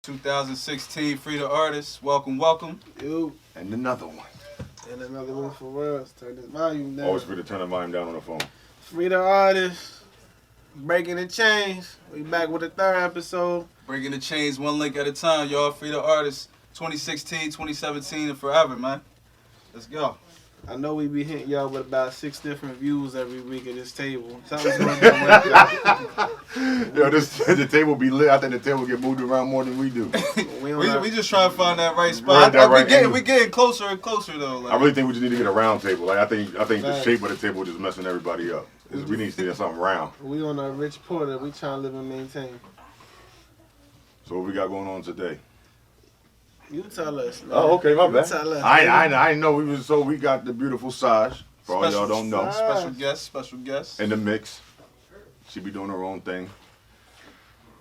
2016 Free the Artist. Welcome, welcome. Yo, And another one. and another one for us. Turn this volume down. Always free to turn the volume down on the phone. Free the artist. Breaking the chains. We back with the third episode. Breaking the chains one link at a time, y'all. Free the Artist 2016, 2017, and forever, man. Let's go. I know we be hitting y'all with about 6 different views every week at this table. Something's going to Yo, the table be lit. I think the table get moved around more than we do. We just trying to find that right spot. We getting closer and closer though. Like. I really think we just need to get a round table. Like I think the shape of the table just messing everybody up. We need to see something round. We on a Rich Porter. We trying to live and maintain. So what we got going on today? You tell us, man. Oh, okay, my bad. Tell us, I know we got the beautiful Saj. For all y'all don't know. Special guest. In the mix. She be doing her own thing.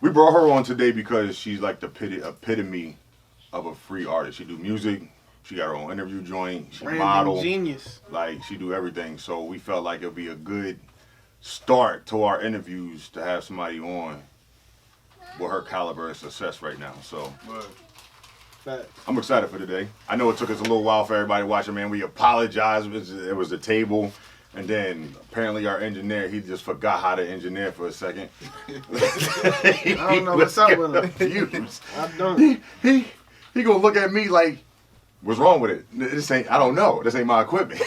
We brought her on today because she's like the epitome of a free artist. She do music. She got her own interview joint. She Branding model. genius. Like she do everything. So we felt like it'd be a good start to our interviews to have somebody on with her caliber of success right now. So Word. Facts. I'm excited for today. I know it took us a little while for everybody watching, man. We apologize. It was the table. And then apparently our engineer, he just forgot how to engineer for a second. I don't know what's up with him. Confused. I don't. He gonna look at me like, what's wrong with it? I don't know. This ain't my equipment.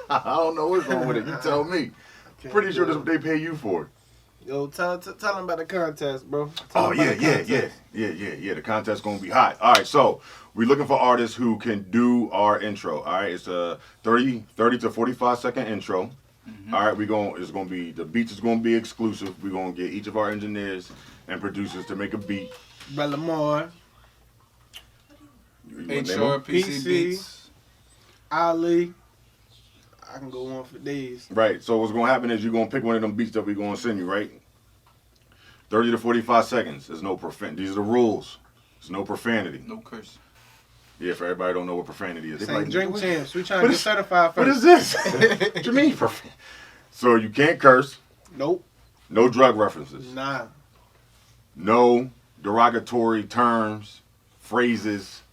I don't know what's wrong with it. You tell me. Pretty sure that's what they pay you for. Yo, tell them about the contest, bro. The contest's gonna be hot. All right, so we're looking for artists who can do our intro. All right, it's a 30 to 45 second intro. Mm-hmm. All right, the beats is gonna be exclusive. We're gonna get each of our engineers and producers to make a beat. Brother Moore, HR, PC Beats, Ali. I can go on for days. Right. So what's gonna happen is you're gonna pick one of them beats that we're gonna send you, right? 30 to 45 seconds. There's no profanity. These are the rules. There's no profanity. no curse. Yeah, for everybody don't know what profanity is. Say drink champs. We trying to get certified first. What is this? What you mean profanity? So you can't curse. Nope. No drug references. Nah. No derogatory terms, phrases,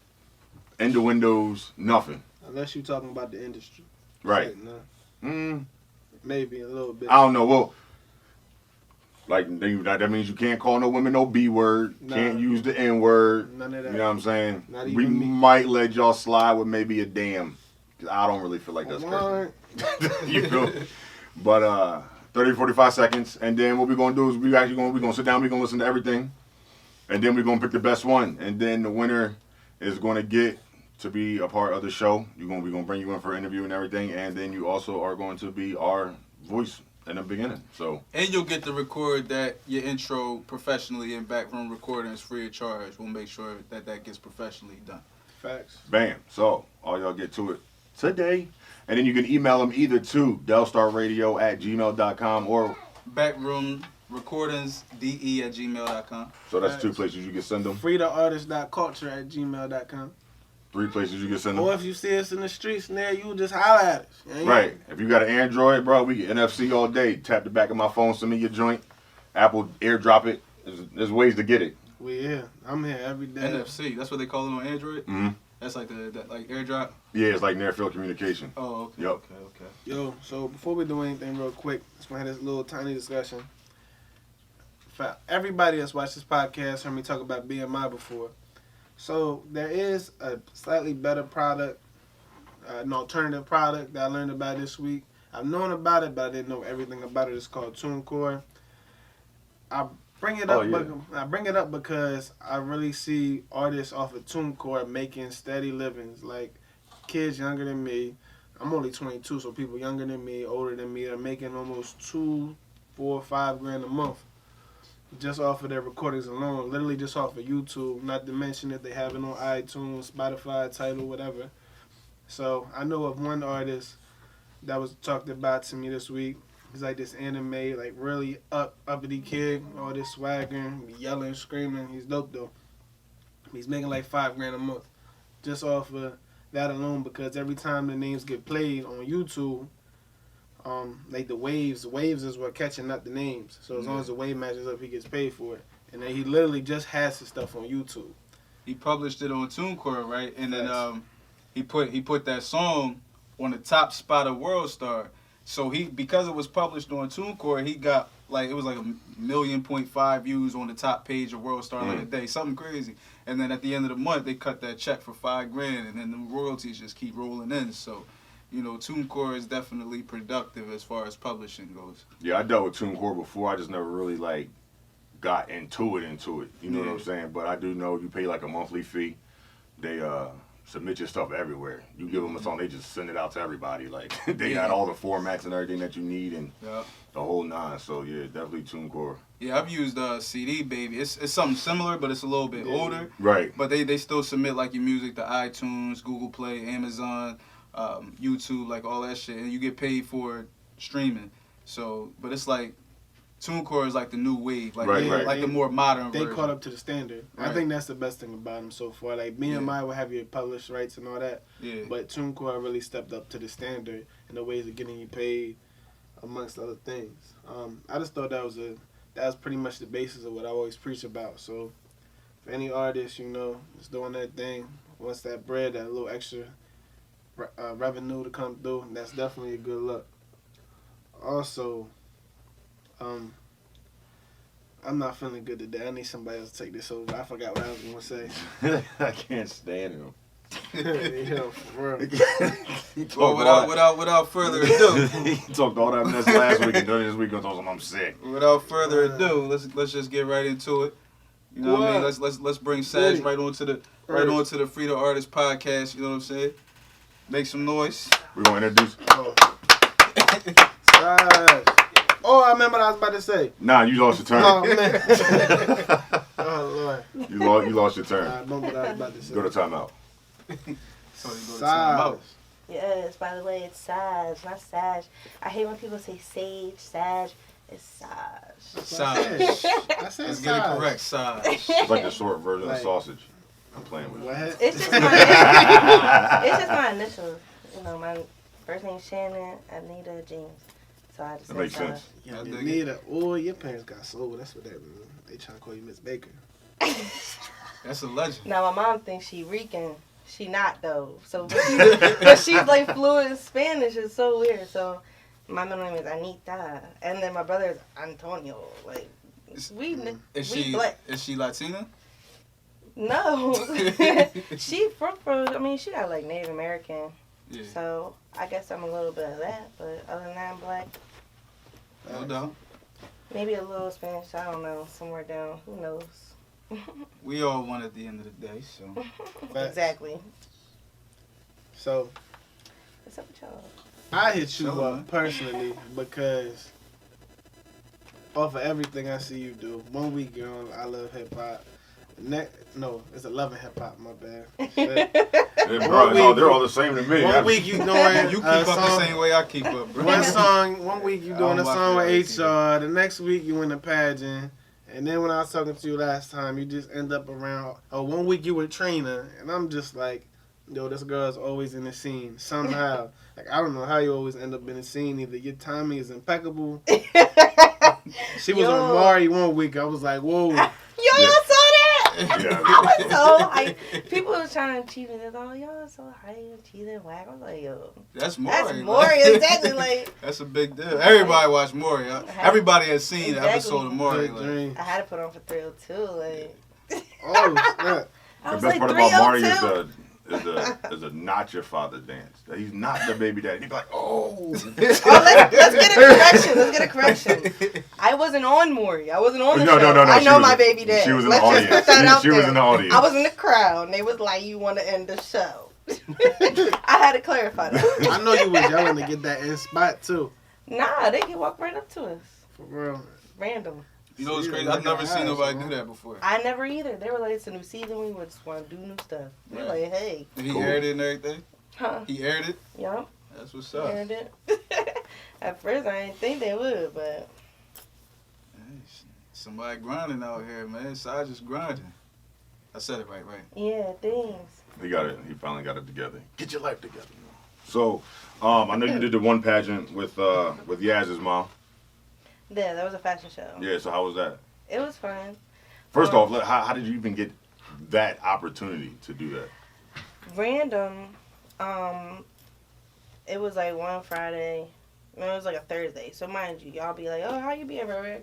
innuendos, nothing. Unless you talking about the industry. Right. Nah. Maybe a little bit. I don't know. Well, like that means you can't call no women no B word. Nah. Can't use the N word. None of that. You know what I'm saying? Not even We me. might let y'all slide with maybe a damn. 'Cause I don't really feel like that's cursing. You know? But 30 to 45 seconds, and then what we're gonna do is we're gonna sit down. We're gonna listen to everything, and then we're gonna pick the best one, and then the winner is gonna get to be a part of the show. We're gonna bring you in for an interview and everything, and then you also are going to be our voice in the beginning. So And you'll get to record your intro professionally in backroom recordings free of charge. We'll make sure that gets professionally done. Facts. bam. So all y'all get to it today, and then you can email them either to delstarradio@gmail.com or Backroom recordings de@gmail.com. so that's 2 places you can send them. freetheartist.culture@gmail.com. 3 places you can send them. Or if you see us in the streets there, you just holler at us. Yeah, Right. If you got an Android, bro, we get NFC all day. Tap the back of my phone, send me your joint. Apple airdrop it. There's ways to get it. We here. I'm here every day. NFC. That's what they call it on Android. Mm-hmm. That's like like AirDrop. Yeah, it's like near field communication. Oh, okay. Yep. Okay. Yo, so before we do anything real quick, just want to have this little tiny discussion. For everybody that's watched this podcast heard me talk about BMI before. So there is a slightly better product, an alternative product that I learned about this week. I've known about it, but I didn't know everything about it. It's called TuneCore. I bring it up. I bring it up because I really see artists off of TuneCore making steady livings. Like kids younger than me. I'm only 22, so people younger than me, older than me, are making almost $2, $4, $5 grand a month just off of their recordings alone. Literally just off of YouTube. Not to mention if they have it on iTunes, Spotify, Tidal, whatever. So I know of one artist that was talked about to me this week. He's like this anime, like really uppity kid, all this swagger, yelling, screaming. He's dope though. He's making like $5 grand a month, just off of that alone. Because every time the names get played on YouTube, like the waves is what catching up the names. So as long as the wave matches up, he gets paid for it. and then he literally just has his stuff on YouTube. He published it on TuneCore, right? And then Yes. he put that song on the top spot of World Star. So because it was published on TuneCore, he got it was like 1.5 million views on the top page of World Star like a day, something crazy. And then at the end of the month, they cut that check for $5,000, and then the royalties just keep rolling in. So, TuneCore is definitely productive as far as publishing goes. Yeah, I dealt with TuneCore before. I just never really got into it. You know what I'm saying? But I do know you pay like a monthly fee. They submit your stuff everywhere. You give them a song, they just send it out to everybody. Like they got all the formats and everything that you need and the whole nine. So yeah, definitely TuneCore. Yeah, I've used CD Baby. It's something similar, but it's a little bit older. Right. But they still submit like your music to iTunes, Google Play, Amazon, YouTube, like all that shit, and you get paid for streaming. So, but it's like TuneCore is like the new wave, like the more modern They version. caught up to the standard. Right. I think that's the best thing about them so far. Like BMI will have your published rights and all that, but TuneCore really stepped up to the standard in the ways of getting you paid, amongst other things. I just thought that was pretty much the basis of what I always preach about. So, for any artist, just doing that thing, wants that bread, that little extra revenue to come through, that's definitely a good look. Also, I'm not feeling good today. I need somebody else to take this over. I forgot what I was going to say. I can't stand him. For real. Well, without further ado, he talked all that mess last week and then this week I'm sick. Without further ado, let's just get right into it. You know what I mean? Let's bring Saj right onto the Free the Artist podcast. You know what I'm saying? Make some noise. We're gonna introduce. Saj. Oh, I remember what I was about to say. Nah, you lost your turn. Oh man. Oh Lord. You lost your turn. I remember what I was about to say. Go to timeout. Saj. Yes, by the way, it's Saj, not Saj. I hate when people say Sage, Saj. It's Saj. Saj. I said Let's get it correct, Saj. It's like the short version of sausage. I'm playing with it. It's just my initials. My first name's Shannon, Anita, James. So I just That makes sense. Yeah, Anita. Oh, your parents got soul. That's what that means. They trying to call you Miss Baker. That's a legend. Now, my mom thinks she Rican. She not, though. So, but she's like fluent in Spanish. It's so weird. So, my middle name is Anita. And then my brother is Antonio. Like, Is she Latina? No. She she got like Native American. Yeah. So, I guess I'm a little bit of that. But other than that, I'm black. No doubt. Maybe a little Spanish. I don't know. Somewhere down. Who knows? We all one at the end of the day, so. Exactly. So. What's up with y'all? I hit you up personally because off of everything I see you do. 1 week you're on I Love Hip Hop. No, it's 11 Hip Hop. My bad. They're all the same to me. 1 week you doing you keep up the same way I keep up, bro. 1 week you doing a song with HR. The next week you in a pageant. And then when I was talking to you last time, you just end up around. 1 week you with Trina, and I'm just like, yo, this girl's always in the scene somehow. Like I don't know how you always end up in the scene. Either your timing is impeccable. She was on Mari 1 week. I was like, whoa. Y'all saw that? Yeah. I was so hyped. People was trying to cheat me. They're like, y'all so hype and cheating whack. I was like, yo. That's Maury. That's Maury, exactly. Like, that's a big deal. Everybody watched Maury. Everybody has seen the episode of Maury. Like. I had to put on for 302. Like. Oh, snap. I was The best like, part about Maury is the not your father dance. He's not the baby daddy. He's like, oh. let's get a correction. I wasn't on Maury. I wasn't on the show. No. I know my baby dad. She was in the audience. Just put that out She there. was in the audience. I was in the crowd, and they was like, you want to end the show. I had to clarify that. I know you was yelling to get that in spot, too. Nah, they can walk right up to us. For real. Random. You know what's crazy? I've never seen nobody do that before. I never either. They were like, it's a new season. We just want to do new stuff. They're like, hey. And he aired it and everything? Huh? He aired it? Yup. That's what's up. Aired it. At first, I didn't think they would, but. Hey, somebody grinding out here, man. Saj just grinding. I said it right? Yeah, things. He got it. He finally got it together. Get your life together. So, I know you did the one pageant with Yaz's mom. Yeah, that was a fashion show. Yeah, so how was that? It was fun. First off, how did you even get that opportunity to do that? Random. It was like one Friday. No, it was like a Thursday. So mind you, y'all be like, "Oh, how you be everywhere?"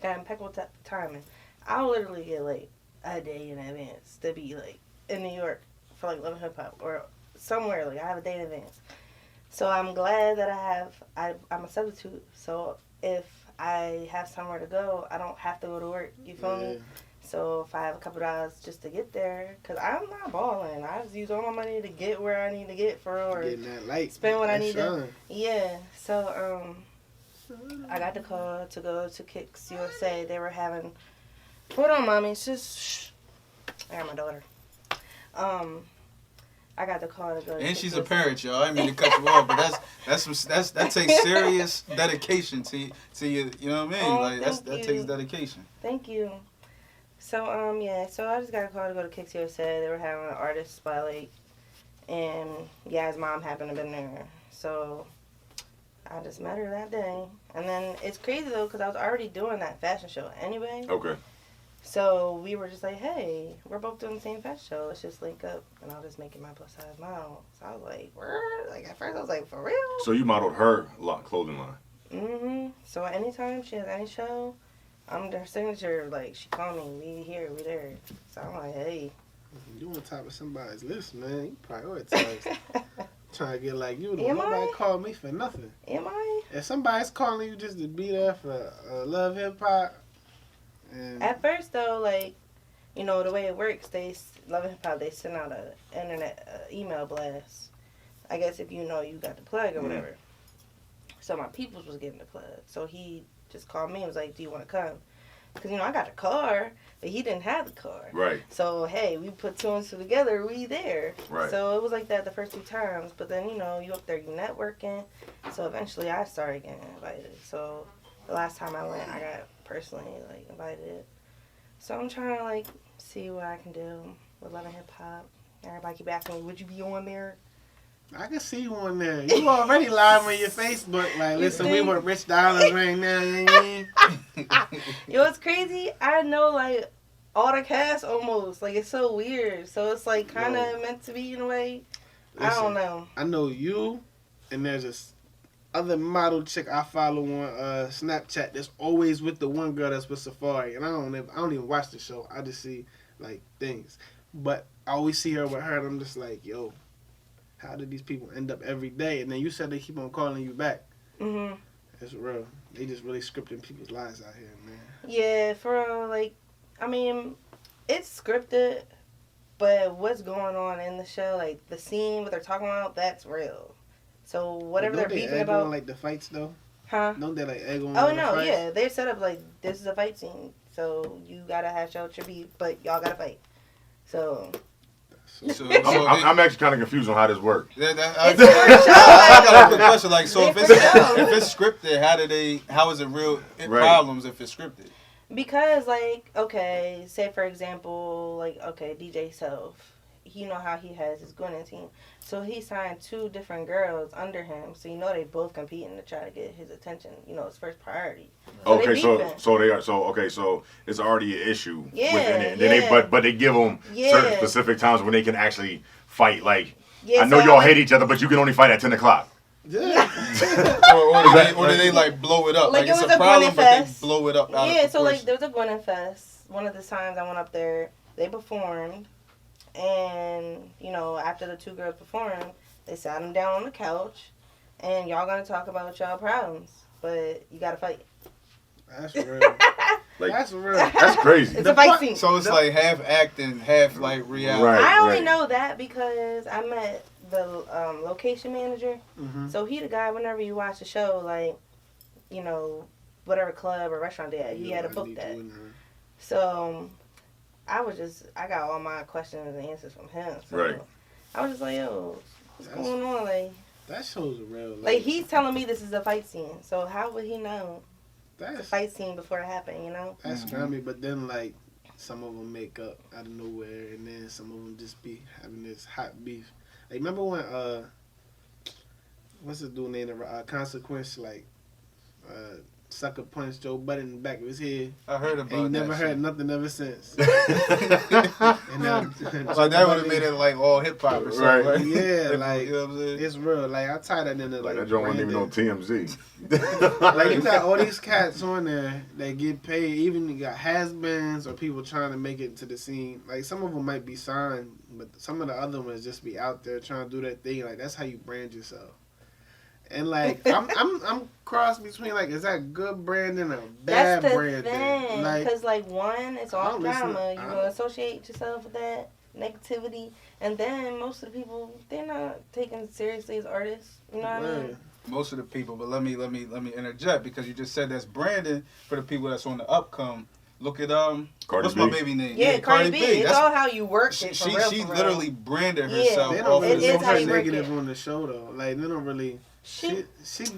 Got impeccable timing. I'll literally get like a day in advance to be like in New York for like Love and Hip Hop or somewhere. Like I have a day in advance. So I'm glad that I'm a substitute. So if I have somewhere to go, I don't have to go to work. You feel me? So if I have a couple dollars just to get there, because I'm not balling. I just use all my money to get where I need to get for or getting that light. spend what I need shine. to. Yeah. So I got the call to go to Kicks USA. They were having. Hold on, mommy. It's just. Shh. I got my daughter. I got the call to go. And she's a parent, y'all. I didn't mean to cut you off, but that takes serious dedication to you. You know what I mean? Oh, Like that takes dedication. Thank you. So yeah, so I just got a call to go to Kicks USA. They were having an artist spotlight, and yeah, his mom happened to be there. So I just met her that day, and then it's crazy though because I was already doing that fashion show anyway. Okay. So we were just like, hey, we're both doing the same fashion show. Let's just link up, and I was just making my plus size model. So I was like, word? Like at first I was like, for real? So you modeled her clothing line. Mhm. So anytime she has any show, I'm their signature. Like she call me, we here, we there. So I'm like, hey. You on top of somebody's list, man. You prioritize. Trying to get like you. Am Nobody I? called me for nothing. Am I? If somebody's calling you just to be there for Love Hip Hop, and At first though, like, you know the way it works, Love and Hip Hop, they send out a internet email blast. I guess if you know you got the plug or whatever. So my peoples was getting the plug. So he just called me and was like, "Do you want to come?" Because I got a car, but he didn't have the car. Right. So hey, we put two and two together. We there. Right. So it was like that the first 2 times. But then you up there, you networking. So eventually I started getting invited. So the last time I went, I got personally like invited. So I'm trying to like see what I can do with Love and Hip Hop. Everybody keep asking me, would you be on there? I can see you on there. You already live on your Facebook. Like, listen, we want rich dollars right now. You know what I mean? Yo, it's crazy. I know like all the cast almost. Like it's so weird. So it's like kind of meant to be in a way. Listen, I don't know. I know you, and there's this other model chick I follow on Snapchat that's always with the one girl that's with Safari. And I don't even watch the show. I just see like things. But I always see her with her, and I'm just like, yo, how did these people end up every day? And then you said they keep on calling you back. Mhm. It's real. They just really scripting people's lives out here, man. Yeah, for real. Like, I mean, it's scripted, but what's going on in the show, like the scene, what they're talking about, that's real. So whatever they're beefing about, like the fights though. huh? Don't they like egg on? Oh the no, fights? yeah, they're set up like this is a fight scene, so you gotta hash out your beef, but y'all gotta fight. So. I'm actually kind of confused on how this works. I It's a show. got a quick question. Like, so if It's a show. it's scripted, how is it real problems if it's scripted? Because, like, okay, say for example, like, okay, DJ Self, you know how he has his Gwinnett team. So he signed 2 different girls under him. So they both competing to try to get his attention. His first priority. So Okay, they so beefing. so it's already an issue Yeah, within it. And then but they give them certain Yeah. specific times when they can actually fight. Like Yeah, I know so y'all like- hate each other, but you can only fight at 10:00. Yeah. or do they like blow it up? Like, Like it it's was a a problem, Gwinnett but they Fest. blow it up out Yeah, of so like proportion. there was a Gwinnett Fest. One of the times I went up there, they performed, and after the 2 girls performed, they sat them down on the couch, and y'all gonna talk about y'all problems, but you gotta fight. That's real. Like That's real. that's crazy. It's a fight scene. So it's like half acting, half like reality. Right. I only know that because I met the location manager. Mm-hmm. So he the guy. Whenever you watch the show, like whatever club or restaurant they at, he had to book that. So I got all my questions and answers from him. So Right. I was just like, yo, what's going on? That shows a real. Like he's telling me this is a fight scene. So how would he know it's a That's fight scene before it happened? that's scummy. But then like some of them make up out of nowhere, and then some of them just be having this hot beef. Like remember when what's the dude named Consequence sucker punched Joe Budden in the back of his head. I heard about And he that. never shit. heard nothing ever since. Like that would have made it like all hip hop or something. Right. Right? Yeah, like you know what I'm saying? it's real. Like I tie that into Like like that joint wasn't even branding. on TMZ. Like you got all these cats on there that get paid. Even you got has-beens or people trying to make it to the scene. Like some of them might be signed, but some of the other ones just be out there trying to do their thing. Like that's how you brand yourself. And like I'm cross between like is that good branding or bad That's the branding? thing. Like Because, like, one, it's I all don't listen to- drama. You're I going to associate yourself with that negativity. And then most of the people, they're not taken seriously as artists. You know what I mean? word. Most of the people, but let me interject because you just said that's branding for the people that's on the upcome. Look at Cardi what's B. my baby name? Yeah, Cardi B. It's That's- all how you work she it for real, she for real. literally branded Yeah. herself They off don't of It really this is show how her you work negative it. on the show though. Like they don't really. She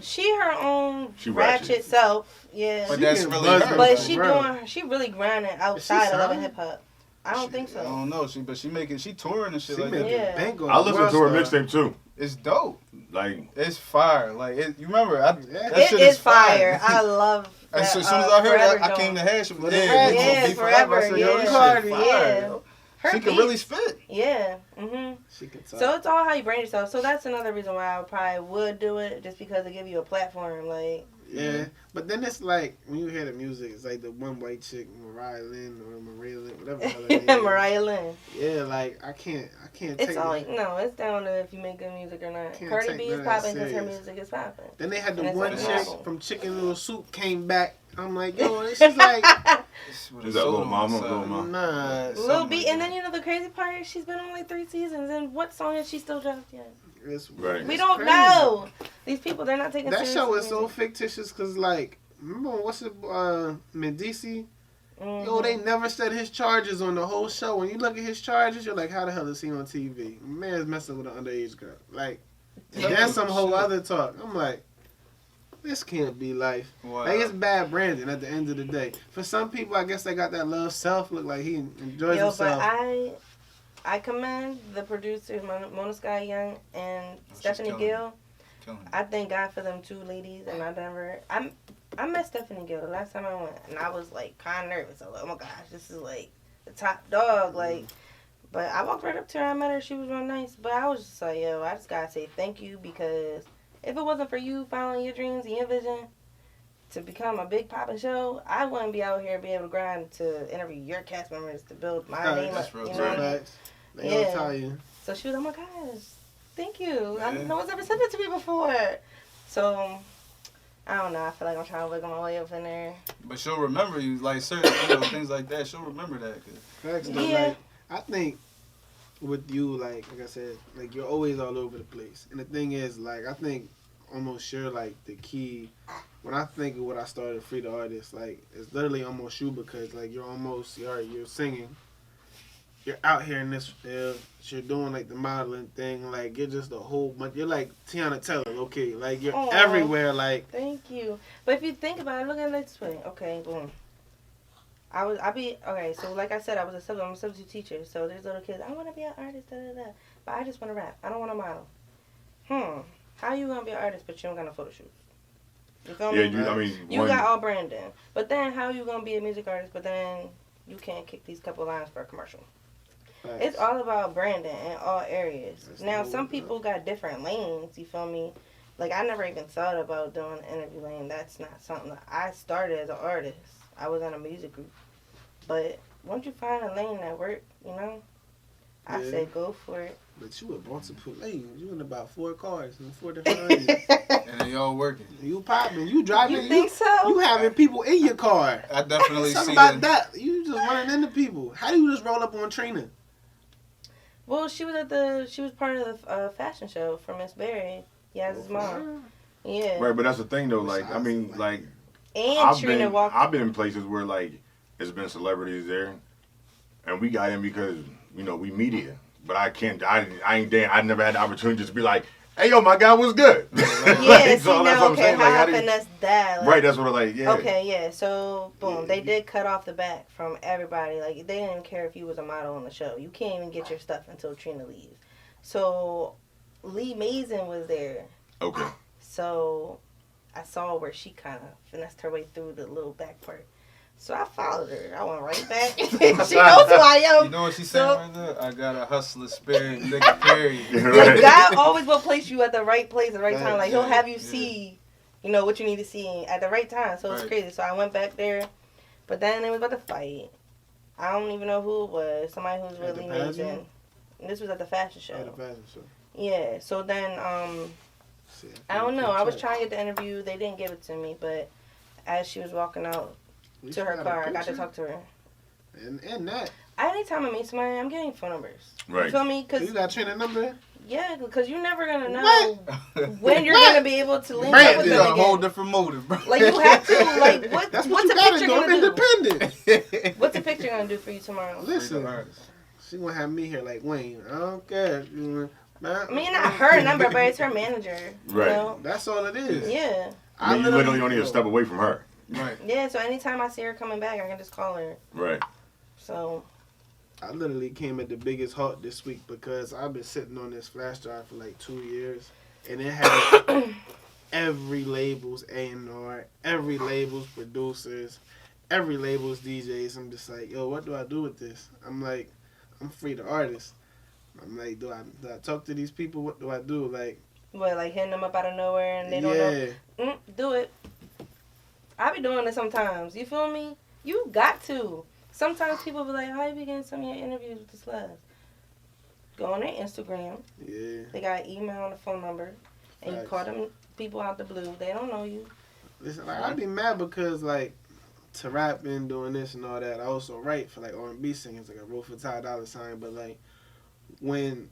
She her own She ratchet ratchet. self. Yeah. But She that's getting really buzzed her. up. But Bro. she really grinding outside of love and signed? hip hop. I don't think I so. don't know. She touring and shit she like making that. Yeah. bank on I listened to her World Star. mixtape too. It's dope. Like It's fire. Like you remember? Yeah. That It shit is fire. I love that. As soon as I heard Forever it, I came to joint. Hash. For the Yeah, Rats. we gonna Yeah, be forever. I said, yo, this Forever, shit yeah. fire. Yeah. Yo. Her She can beats. really spit. Yeah. Mhm. She can talk. So it's all how you brand yourself. So that's another reason why I probably would do it, just because it give you a platform. Like, yeah, but then it's like when you hear the music, it's like the one white chick, Mariah Lynn or Maria Lynn, whatever the hell her name is. Mariah Lynn. Yeah, like I can't It's take all it. no. It's down to if you make good music or not. Can't Cardi take B none is of that popping because her serious. music is popping. Then they had the And it's one like chick novel. from Chicken Little Soup came back. I'm like, yo, this is like, Is that Lil Mama? Lil Mama? nah. Lil B, and then you know the crazy part is she's been on like 3 seasons, and what song has she still dropped yet? It's, Right. We it's don't crazy. know. These people, they're not taking That serious show is so music. fictitious because, like, remember what's it, Medici? Mhm. Yo, they never said his charges on the whole show. When you look at his charges, you're like, how the hell is he on TV? Man's messing with an underage girl. Like, that's some whole other talk. I'm like, this can't be life. Wow. Like, it's bad branding at the end of the day. For some people, I guess they got that love self. Look like he enjoys Yo, but himself. I commend the producers Mona Sky Young and she's Stephanie killing it. Gill. Killing it. I thank God for them 2 ladies, and I met Stephanie Gill the last time I went, and I was like kind of nervous. I was like, oh my gosh, this is like the top dog, like. But I walked right up to her. I met her. She was real nice. But I was just like, yo, I just gotta say thank you, because if it wasn't for you following your dreams and your vision to become a big poppin' show, I wouldn't be out here be able to grind to interview your cast members to build my Right, name that's up. real You talk. know what I mean? Facts. They gonna Yeah. tell you. So she was, oh my gosh, thank you. Yeah. No one's ever said that to me before. So, I don't know. I feel like I'm trying to wiggle my way up in there. But she'll remember you, like certain things like that. She'll remember that. 'Cause Facts, though, Yeah. like, I think with you, like I said, like you're always all over the place. And the thing is, like, I think almost you're like the key. When I think of what I started Free the Artist, like it's literally almost you, because like you're singing. You're out here in this field. You're doing like the modeling thing. Like you're just a whole bunch. You're like Tiana Taylor, okay? Like you're Aw. everywhere. Like Thank you. But if you think about it, look at it this way. Okay, boom. Okay, so like I said, I'm a substitute teacher. So there's little kids, I want to be an artist, but I just want to rap. I don't want to model. How you going to be an artist, but you don't got no photo shoot? You feel Yeah, me? You got all branding. But then how you going to be a music artist, but then you can't kick these couple lines for a commercial? It's all about branding in all areas. That's Now, the some whole- people got different lanes, you feel me? Like, I never even thought about doing an interview lane. That's not something that I started as an artist. I was in a music group. But once you find a lane that work, you know, I Yeah. say go for it. But you were multiple lanes. You in about 4 cars in 4 different lanes. and they all working. You popping. You driving. You think so? You having people in your car. I definitely see Something about that. that. You just running into people. How do you just roll up on Trina? Well, she was part of the fashion show for Miss Berry. Yaz's mom. Yeah. Right, but that's the thing though. Like, I mean, like And Trina walked. I've been in places where like there's been celebrities there, and we got in because we media. But I can't. I ain't damn. I never had the opportunity to be like, hey yo, my guy was good. Yeah, Like, see so that's now, what I'm okay, saying. how Like, how I do you- finesse that? Like, Right, that's what I like. Yeah. Okay, yeah. So boom, Yeah. they did cut off the back from everybody. Like they didn't even care if you was a model on the show. You can't even get your stuff until Trina leaves. So Lee Mason was there. Okay. So I saw where she kind of finessed her way through the little back part. So I followed her. I went right back. She knows who I am. You know what she said right there? I got a hustler spirit, nigga, period. Like, God always will place you at the right place at the right time. Like, he'll have you see, you know, what you need to see at the right time. So it's crazy. So I went back there. But then they was about to fight. I don't even know who it was. Somebody who's really amazing. And this was at the fashion show. At the fashion show. Yeah. So then, I don't know. I was trying to get the interview. They didn't give it to me. But as she was walking out to her car, I got to talk to her. And that. Anytime I meet somebody, I'm getting phone numbers. Right. You feel me? Cause, you got to train a number? Yeah, because you're never going to know when you're going to be able to link up with You them got again. a whole different motive, bro. Like, you have to. Like, That's what's you the gotta picture do. I'm going to do? independent. What's the picture going to do for you tomorrow? Listen, she going to have me here like Wayne. I don't care. I mean, not her number, but it's her manager. Right. You know? That's all it is. Yeah. I mean, you literally only a step away from her. Right. Yeah, so anytime I see her coming back, I can just call her. Right. So. I literally came at the biggest halt this week because I've been sitting on this flash drive for like 2 years. And it has every label's A&R, every label's producers, every label's DJs. I'm just like, yo, what do I do with this? I'm like, I'm free to artist. I'm like, do I talk to these people? What do I do? Like, what, like hitting them up out of nowhere and they don't know? Do it. I be doing it sometimes. You feel me? You got to. Sometimes people be like, how you be getting some of your interviews with the celebs? Go on their Instagram. Yeah. They got an email and a phone number. And you call them people out the blue. They don't know you. Listen, like, I be mad because, like, to rap and doing this and all that, I also write for, like, R&B singers. Like, I wrote for Ty Dolla $ign. But, like, when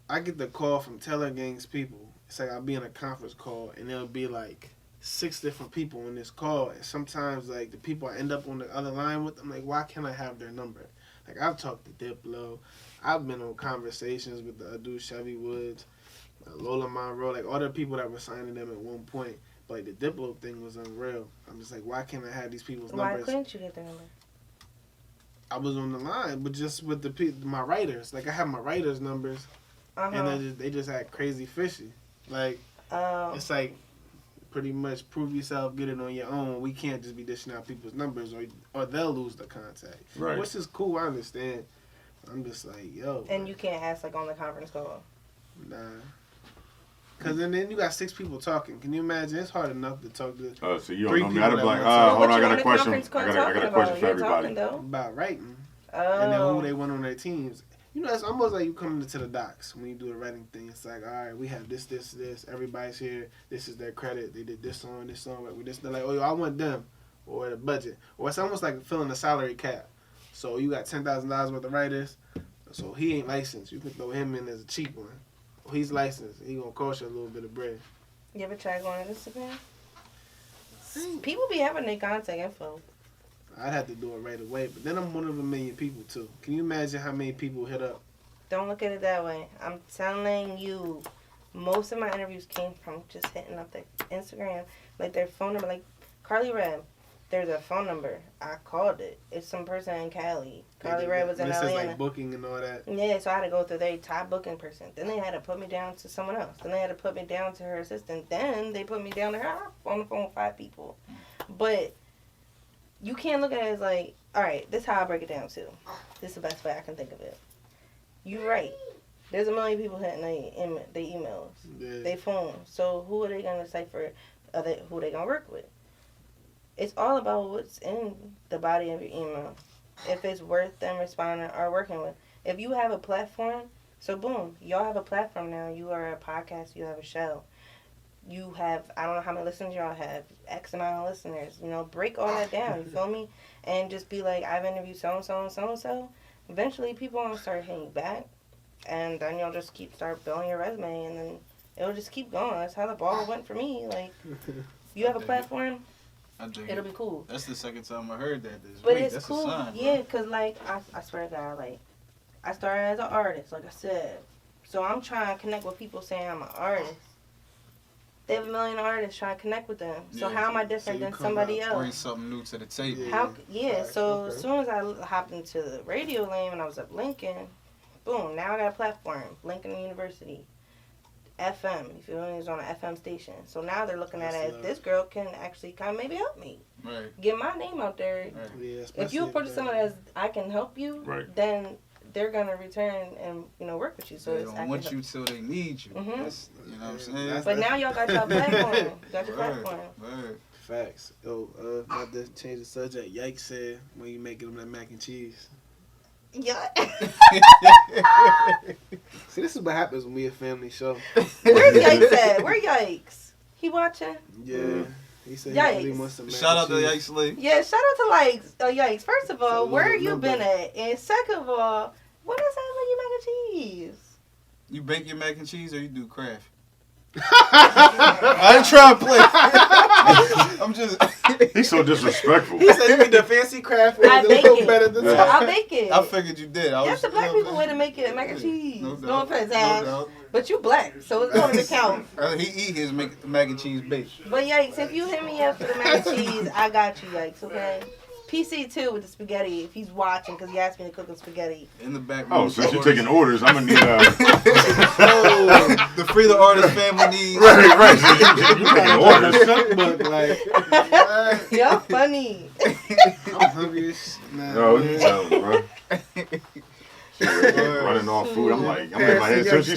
I get the call from Taylor Gang's people, it's like I'll be in a conference call, and there'll be, like, 6 different people in this call, and sometimes like the people I end up on the other line with, I'm like, why can't I have their number? Like, I've talked to Diplo, I've been on conversations with the dude Chevy Woods, Lola Monroe, like all the people that were signing them at one point. But like, the Diplo thing was unreal. I'm just like, why can't I have these people's numbers? Why couldn't you get their number? I was on the line, but just with my writers. Like, I have my writers' numbers, and they just act crazy fishy. Like, it's like, pretty much prove yourself, get it on your own. We can't just be dishing out people's numbers or they'll lose the contact. Right. Which is cool, I understand. I'm just like, yo. And you can't ask like on the conference call. Nah. Cause then you got 6 people talking. Can you imagine? It's hard enough to talk to. So you don't know me. I'd be like, Well, hold on, I what got you a on question. the conference call I got a talking question for about? everybody. You're talking, though? About writing. Oh. And then who they want on their teams. You know, it's almost like you coming into the docs when you do a writing thing. It's like, all right, we have this. Everybody's here. This is their credit. They did this song. With this. They're like, oh, yo, I want them. Or the budget. Or it's almost like filling a salary cap. So you got $10,000 worth of writers. So he ain't licensed. You can throw him in as a cheap one. Or he's licensed. He gonna cost you a little bit of bread. You ever try going on Instagram? People be having their contact info. I'd have to do it right away. But then I'm one of a million people, too. Can you imagine how many people hit up? Don't look at it that way. I'm telling you, most of my interviews came from just hitting up their Instagram, like their phone number. Like Carly Red, there's a phone number. I called it. It's some person in Cali. Carly Red was in this Atlanta. Is like booking and all that. Yeah, so I had to go through their top booking person. Then they had to put me down to someone else. Then they had to put me down to her assistant. Then they put me down to her. I'm on the phone with 5 people. But you can't look at it as like, all right, this is how I break it down too. This is the best way I can think of it. You're right. There's a million people hitting their emails, they phone. So who are they going to decipher? Who they going to work with? It's all about what's in the body of your email. If it's worth them responding or working with. If you have a platform, so boom, y'all have a platform now. You are a podcast. You have a show. You have, I don't know how many listeners y'all have, X amount of listeners. You know, break all that down, you feel me? And just be like, I've interviewed so-and-so and so-and-so. Eventually, people are going to start hitting you back. And then you'll just start building your resume, and then it'll just keep going. That's how the ball went for me. Like, you have a platform, it'll be cool. That's the second time I heard that this but week. it's That's cool. a sign, bro. Yeah, because, like, I swear to God, like, I started as an artist, like I said. So I'm trying to connect with people saying I'm an artist. They have a million artists trying to connect with them. So how am I different than somebody else? Bring something new to the table. So as soon as I hopped into the radio lane when I was at Lincoln, boom, now I got a platform, Lincoln University. FM. You feel me? It was on an FM station. So now they're looking at That's it as love. this girl can actually kind of maybe help me. Right. Get my name out there. Right. Yeah, If you approach someone as I can help you, Right. then they're gonna return and work with you. So They it's I don't can want help. you till they need you. Mhm. That's, you know what I'm saying? That's- But now y'all got your platform. Got your platform. Right. Facts. Yo, not to change the subject. Yikes said when you making them that mac and cheese. Yeah. See, this is what happens when we a family show. Where's Yikes at? Where Yikes? He watching? Yeah. He said Yikes. he really wants some mac Shout out and to cheese. Yikes Lee. Yeah, shout out to Yikes. First of all, So where little you number. been at? And second of all, what is that with you mac and cheese? You bake your mac and cheese or you do craft? I ain't trying to play. I'm just. He's so disrespectful. He said you need the fancy craft I and a bake little it. better than Yeah. that. I bake it. I figured you did. That's the black people way to make it mac and cheese. No No, doubt. offense, No Ash. doubt. But you black, so it's going to count. He eat his mac and cheese baked. But Yikes, if you hit me up for the mac and cheese, I got you, Yikes, okay? PC too with the spaghetti if he's watching because he asked me to cook him spaghetti. In the back room. Oh, since you're taking orders, I'm gonna need The Free the Artist family needs. right. So you taking orders. Cookbook, like, Y'all funny. I'm hungry as shit. Nah, Yo, what you man. telling me, bro? Running off food. I'm like, I'm in my head. As soon as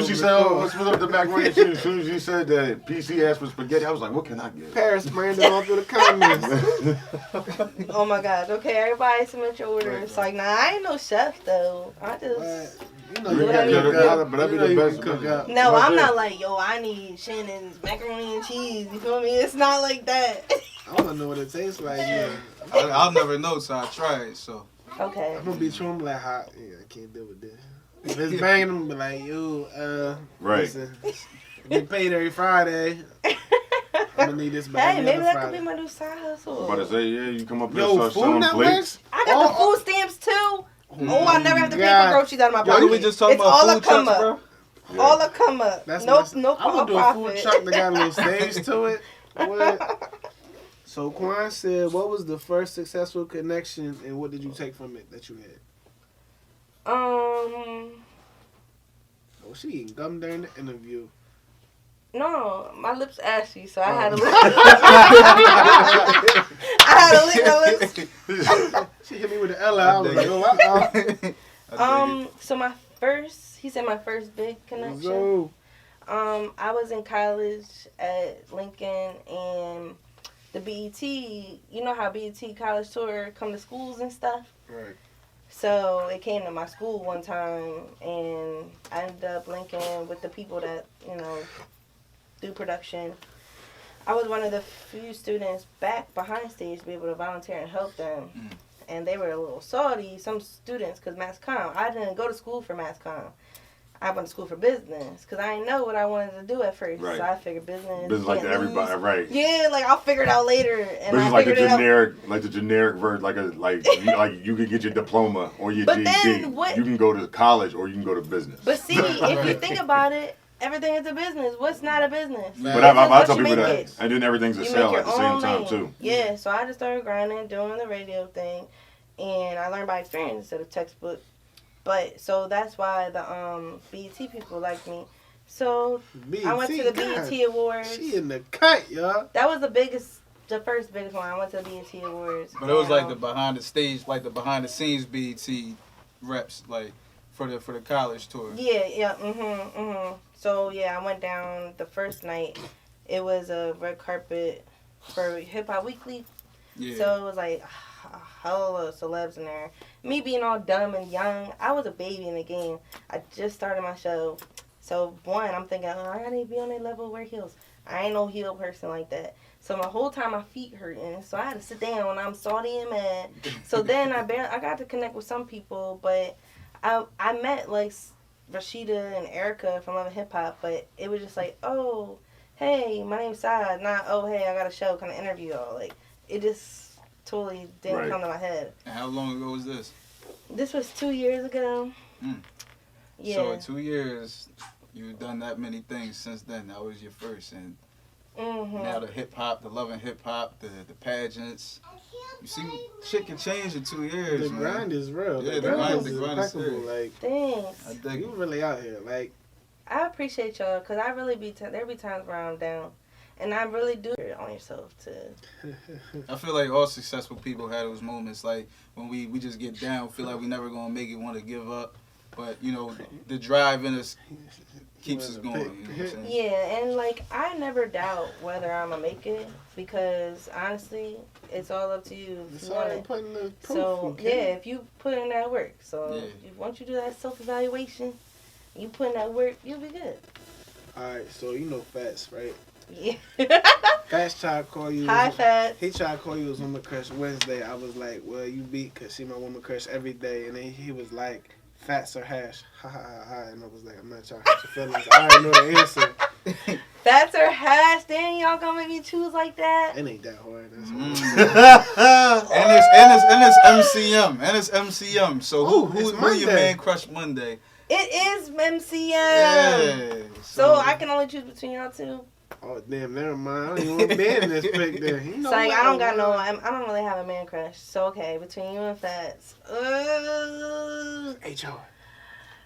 she said, oh, what's up with the macaroni and cheese? As soon as she said that PC asked for spaghetti, I was like, what can I get? Paris Brandon all through the comments. Oh my God. Okay, everybody submit your orders. It's like, nah, I ain't no chef though. I just. You know You you can can get cook it, up. but that'd be You know the you best. can cook up. No, Right I'm there. not like, yo, I need Shannon's macaroni and cheese. You feel me? It's not like that. I want to know what it tastes like. Yeah. I'll never know till I try it. So Okay. I'm gonna be true. I'm like, hot. Yeah, I can't deal with this. If it's banging, I'm gonna be like, yo, Right. listen, get paid every Friday. I'm gonna need this by Hey, every maybe other that Friday. could be my new side hustle. I'm about to say, yeah, you come up here Yo, and start Food selling plates. Networks? I got the food stamps too. Oh, I never have to pay for God. groceries out of my Yo, pocket. we just talking It's about all a food come trucks, up. bro. Yeah. All a come up. That's No nice. no I would do a profit. food truck that got a little stage to it. What? So Quan said, what was the first successful connection and what did you take from it that you had? Oh, she eating gum during the interview. No, my lips ashy, so I had to lick. I had to lick my lips. She hit me with the Ella. I was like, oh, So he said my first big connection. So, I was in college at Lincoln and the BET, you know how BET college tour come to schools and stuff? Right. So it came to my school one time and I ended up linking with the people that, do production. I was one of the few students back behind stage to be able to volunteer and help them. Mm. And they were a little salty, some students, because Mass Comm. I didn't go to school for Mass Comm. I went to school for business because I didn't know what I wanted to do at first. Right. So I figured business. Business like can't everybody, lose. right? Yeah, like I'll figure it out later. And Business I like the figured it out. generic version, like you can get your diploma or your But GED. then what- You can go to college or you can go to business. But see, if you think about it, everything is a business. What's not a business? But Business, I what tell you people make that, it. and then everything's a You sale make at your the same own time lane. too. Yeah, so I just started grinding, doing the radio thing, and I learned by experience instead of textbook. But so that's why the BET people like me. So I went to the BET Awards. She in the cut, y'all. That was the first biggest one. I went to the BET Awards. But it was like and, the behind the stage, like the behind the scenes BET reps, like for the college tour. Yeah. So yeah, I went down the first night. It was a red carpet for Hip Hop Weekly. Yeah. So it was like a hell of celebs in there. Me being all dumb and young, I was a baby in the game. I just started my show. So one, I'm thinking, I gotta be on that level, wear heels. I ain't no heel person like that. So my whole time my feet hurting. So I had to sit down when I'm salty and mad. So then I got to connect with some people, but I met like Rashida and Erica from Love and Hip Hop, but it was just like, oh, hey, my name's Sad, not, oh, hey, I got a show, kind of interview y'all. Like, it just totally didn't Right. come to my head. And how long ago was this? This was 2 years ago. Mm. Yeah. So in 2 years, you've done that many things since then. That was your first, and now the hip hop, the Love and Hip Hop, the pageants. You see, shit can change in 2 years. The man. grind is real. Yeah, the the grind grind- is the grind is impeccable. serious. Like, Thanks. I dig you it. really out here. Like, I appreciate y'all because I really there be times where I'm down. And I really do it on yourself to. I feel like all successful people had those moments, like when we just get down, feel like we never gonna make it, want to give up, but you know the drive in us keeps us going. You know what I'm saying? Yeah, and like I never doubt whether I'm gonna make it because honestly, it's all up to you if you want it. So yeah, if you put in that work, so once you do that self-evaluation, you put in that work, you'll be good. All right, so you know Fats, right? Yeah. Fats tried to call you. Hi, Fats. He tried to call you as Woman Crush Wednesday. I was like, well, you beat because she my Woman Crush every day. And then he was like, Fats or Hash? Ha ha ha ha. And I was like, I'm not trying to hurt your feelings. I already know the answer. Fats or Hash? Then y'all gonna make me choose like that? It ain't that hard. That's and it's MCM. So who your man crush Monday? It is MCM. Yeah. So I can only choose between y'all two. Oh damn, never mind. I don't even want to be in this pick there. You know it's like I don't really have a man crush. So okay, between you and Fats. HR.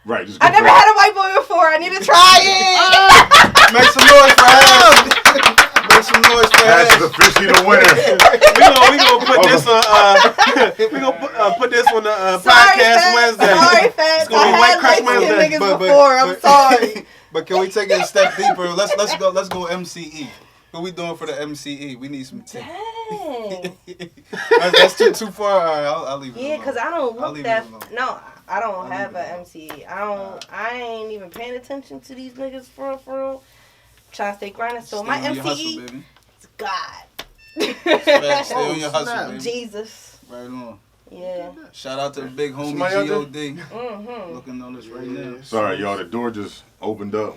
Right. Just I never had a white boy before. I need to try it. Make some noise for Hash. Make some noise for Hash is Hash. officially the winner. we gonna put this on. We gonna put this on the podcast Fats. Wednesday. Sorry, Fats. It's gonna be I White had Crush light-skinned Wednesday. niggas before. I'm sorry. But can we take it a step deeper? Let's go MCE. What we doing for the MCE? We need some tea. Dang. That's too far. All right, I'll leave it alone. Yeah, because I don't I'll look leave that. it alone. No, I don't I'll have leave it an MCE. I ain't even paying attention to these niggas for real. Trying to stay grinding. So Stay my on your hustle, MCE baby. is God. Stay on your hustle, snap. baby. Jesus. Right on. Yeah. Shout out to the big homie Somebody out there? G.O.D. Mm-hmm. Looking on us right now. Sorry, y'all. The door just opened up.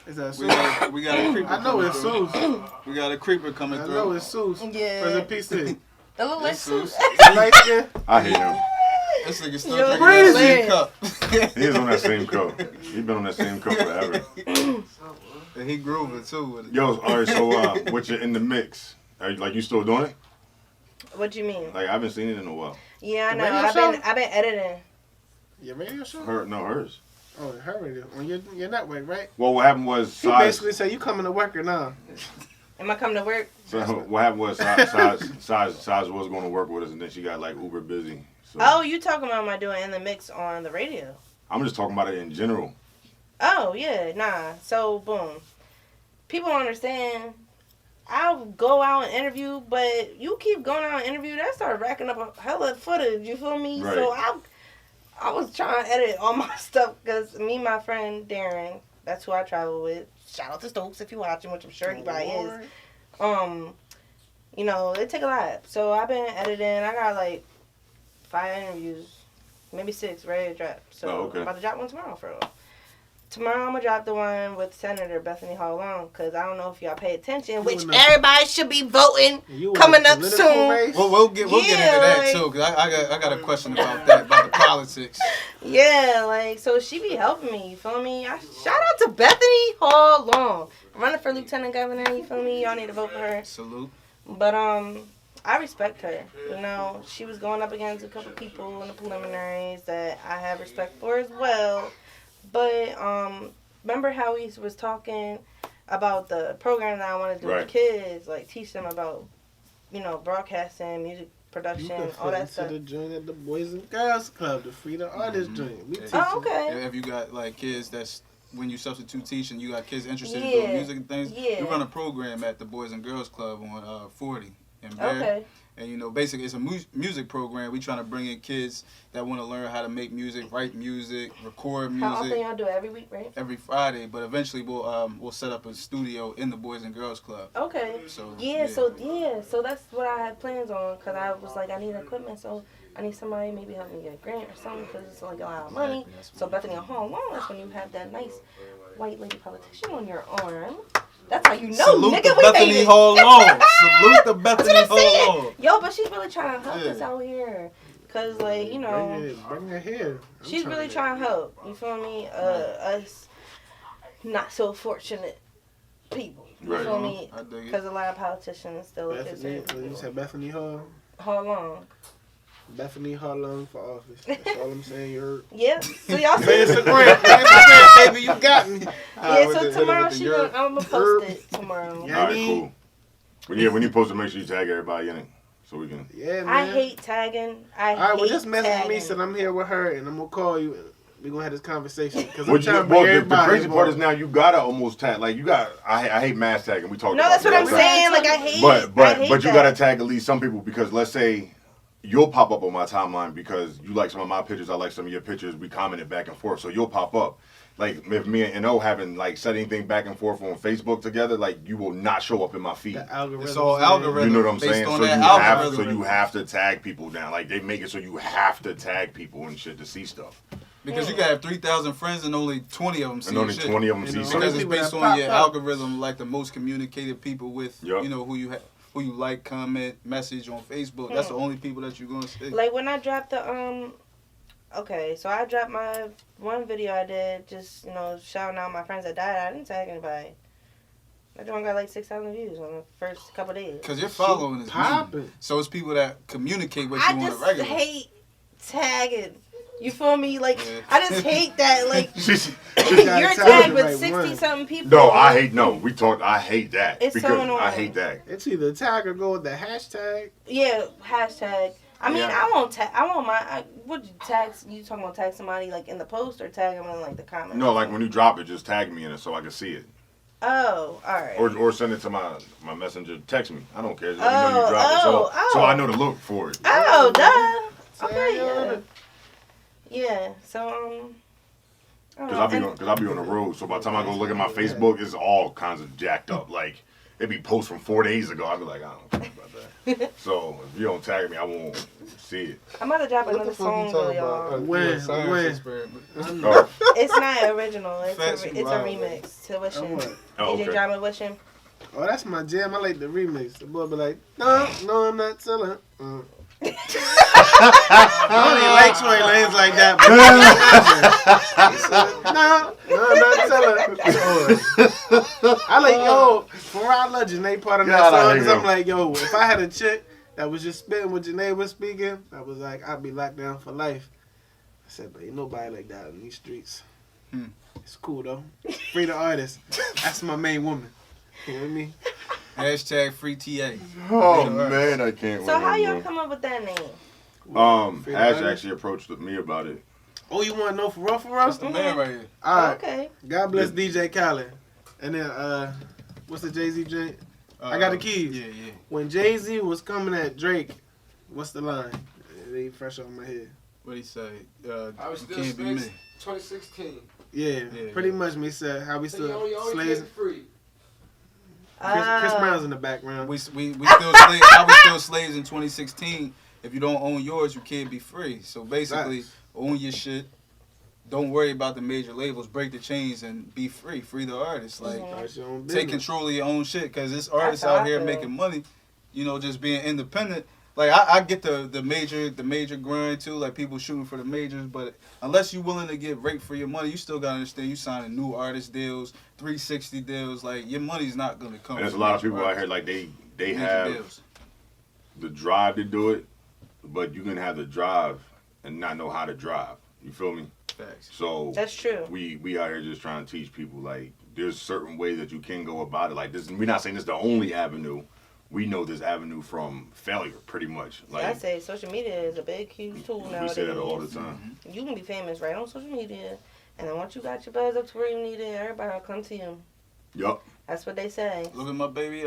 Is that We Sue? got a creeper. I know coming it's through. Sue's. We got a creeper coming I through. know it's Sue's. Yeah. Where's the PC? That look like That's Sue. Seuss. Light skin? I hate him. This nigga still Yo, drinking that crazy. same cup. He is on that same cup. He been on that same cup forever. And he grooving too with it. Yo, all right. So, what you in the mix? Are you, like you still doing it? What you mean? Like I haven't seen it in a while. Yeah, I The know. radio I've been editing. Your radio show? Hers. Oh, her radio. On your network, right? Well, what happened was He Size. basically said, you coming to work or not? Am I coming to work? So what happened was Size was going to work with us, and then she got like uber busy. So Oh, you talking about my doing in the mix on the radio? I'm just talking about it in general. Oh yeah, nah. So boom, people don't understand. I'll go out and interview, but you keep going out and interview, that start racking up a hella of footage. You feel me? Right. So I was trying to edit all my stuff because me and my friend Darren, that's who I travel with. Shout out to Stokes if you watching, which I'm sure he probably is. You know, it take a lot. So I've been editing. I got like 5 interviews, maybe 6 ready to drop. So okay. I'm about to drop one tomorrow for real. Tomorrow I'm gonna drop the one with Senator Bethany Hall Long because I don't know if y'all pay attention, which everybody should be voting coming up soon. We'll get into that too, cause I got a question about that, about the politics. Yeah, like so she be helping me. You feel me? Shout out to Bethany Hall Long, running for lieutenant governor. You feel me? Y'all need to vote for her. Salute. But I respect her. You know, she was going up against a couple people in the preliminaries that I have respect for as well. But remember how we was talking about the program that I want to do with kids, like teach them about, you know, broadcasting, music production, all that stuff. You can fit into the joint at the Boys and Girls Club, the Freedom Artist joint. We teach Oh, okay. If you got like kids that's when you substitute teaching, you got kids interested in doing music and things. Yeah. We run a program at the Boys and Girls Club on 40 in Bear. Okay. And you know, basically, it's a music program. We trying to bring in kids that want to learn how to make music, write music, record music. How often y'all do it? Every week, right? Every Friday, but eventually we'll set up a studio in the Boys and Girls Club. Okay. So so that's what I had plans on because I was like I need equipment, so I need somebody maybe help me get a grant or something because it's like a lot of money. So Bethany Hall Long, that's when you have that nice white lady politician on your arm. That's how you know, Salute nigga, the we Bethany made it. Hall Long. Salute the That's Bethany what I'm saying. Hall Long. Yo, but she's really trying to help us out here. Cause like, you know, bring her here. she's really trying to help. You feel me? Us not so fortunate people. You feel me? I dig it. Because a lot of politicians still look at Bethany, you said Bethany Hall? Hall Long. Bethany Hall Long for office. That's all I'm saying. You heard. Yeah. So y'all see. Instagram, baby, you got me. Yeah, With so the- tomorrow with the I'm gonna post it tomorrow. Yeah. All right, cool. When you post it, make sure you tag everybody in it so we can. Yeah, man. I hate tagging. All right, well, hate just message tagging. me so I'm here with her, and I'm gonna call you. We're gonna have this conversation because Well, I'm trying to bring the everybody crazy part is involved. now you gotta almost tag. Like you got, I hate mass tagging. We talked No, about that's what that I'm all the time. saying. Like I hate. But I hate you that. gotta tag at least some people because let's say you'll pop up on my timeline because you like some of my pictures, I like some of your pictures. We commented back and forth, so you'll pop up. Like if me and NO haven't like said anything back and forth on Facebook together, like you will not show up in my feed. The algorithm. It's all algorithm. You know what I'm based saying? on So that you algorithm. have to tag people down. Like they make it so you have to tag people and shit to see stuff. Because you can have 3,000 friends and only 20 of them see And only shit. 20 of them You see know, something. Because it's People based that on your pop up. algorithm, like the most communicated people with, Yup. you know, who you like, comment, message on Facebook. That's the only people that you're gonna see. Like when I dropped the okay, so I dropped my one video I did, just shouting out my friends that died. I didn't tag anybody. That one got like 6,000 views on the first couple days. Because your following is popping. me. So it's people that communicate with I you on a just regular. hate tagging. You feel me? Like Yeah. I just hate that. Like She's- you're gotta tag tagged the with right 60 one. something people. No, I hate that. It's so because I annoying. hate that. It's either tag or go with the hashtag. Yeah, hashtag. I mean, Yeah. I won't tag. I won't mind. Would you tag? You talking about tag somebody like in the post or tag them in like the comments? No, like when you drop it, just tag me in it so I can see it. Oh, all right. Or send it to my messenger. Text me. I don't care. Just let me know you dropped it. oh. So I know to look for it. Oh, duh. Okay, Tag yeah. Yeah. So I don't Cause know. I'll be on the road. So by the time I go look at my Facebook, it's all kinds of jacked up. Like it be posts from 4 days ago. I'll be like, I don't care about that. So if you don't tag me, I won't see it. I'm about to drop What another the fuck you song though, talking y'all. about? When? Science When? experiment. Oh, It's not original. It's Facts, a you remix to Oh, Wishing. what? oh, DJ okay. Drama Wishing. Oh, that's my jam. I like the remix. The boy be like, no, I'm not selling. I don't even like Tory Lanez like that. But he said, no, I'm not selling. I like, Farrah Love Janae part of that God, I song hate because I'm him. like, if I had a chick that was just spitting what Janae was speaking, I was like, I'd be locked down for life. I said, but ain't nobody like that in these streets. It's cool though. Free the artist. That's my main woman. You know what I mean? Hashtag free TA. Oh man, I can't. So how wait no y'all more. come up with that name? Free the Ash artist. actually approached me about it. Oh, you want to know for real? That's the man right here. All right. Okay. God bless DJ Khaled. And then, what's the Jay-Z joint? I got the keys. Yeah. When Jay-Z was coming at Drake, what's the line? It ain't fresh off my head. What'd he say? I was You still can't be me. slaves 2016. Yeah, pretty yeah. much me said how we So you still only slaves. get free. Chris Brown's in the background. We still slaves. How we still slaves in 2016? If you don't own yours, you can't be free. So basically, Facts. own your shit. Don't worry about the major labels. Break the chains and be free. Free the artists. Like Start your own take business. control of your own shit. Cause there's artists how out I here feel. making money. You know, just being independent. Like I get the major grind too. Like people shooting for the majors, but unless you're willing to get raked for your money, you still gotta understand you signing new artist deals, 360 deals. Like your money's not gonna come. And there's a from lot of major people out here artists. like they Major have deals. the drive to do it, but you can have the drive and not know how to drive. You feel me? Facts. So That's true. we out here just trying to teach people like there's certain ways that you can go about it. Like this, we're not saying this is the only avenue. We know this avenue from failure, pretty much. Like I say social media is a big, huge tool nowadays. we say that all the time. You can be famous right on social media, and then once you got your buzz up to where you need it, everybody will come to you. Yup. That's what they say. Look at my baby,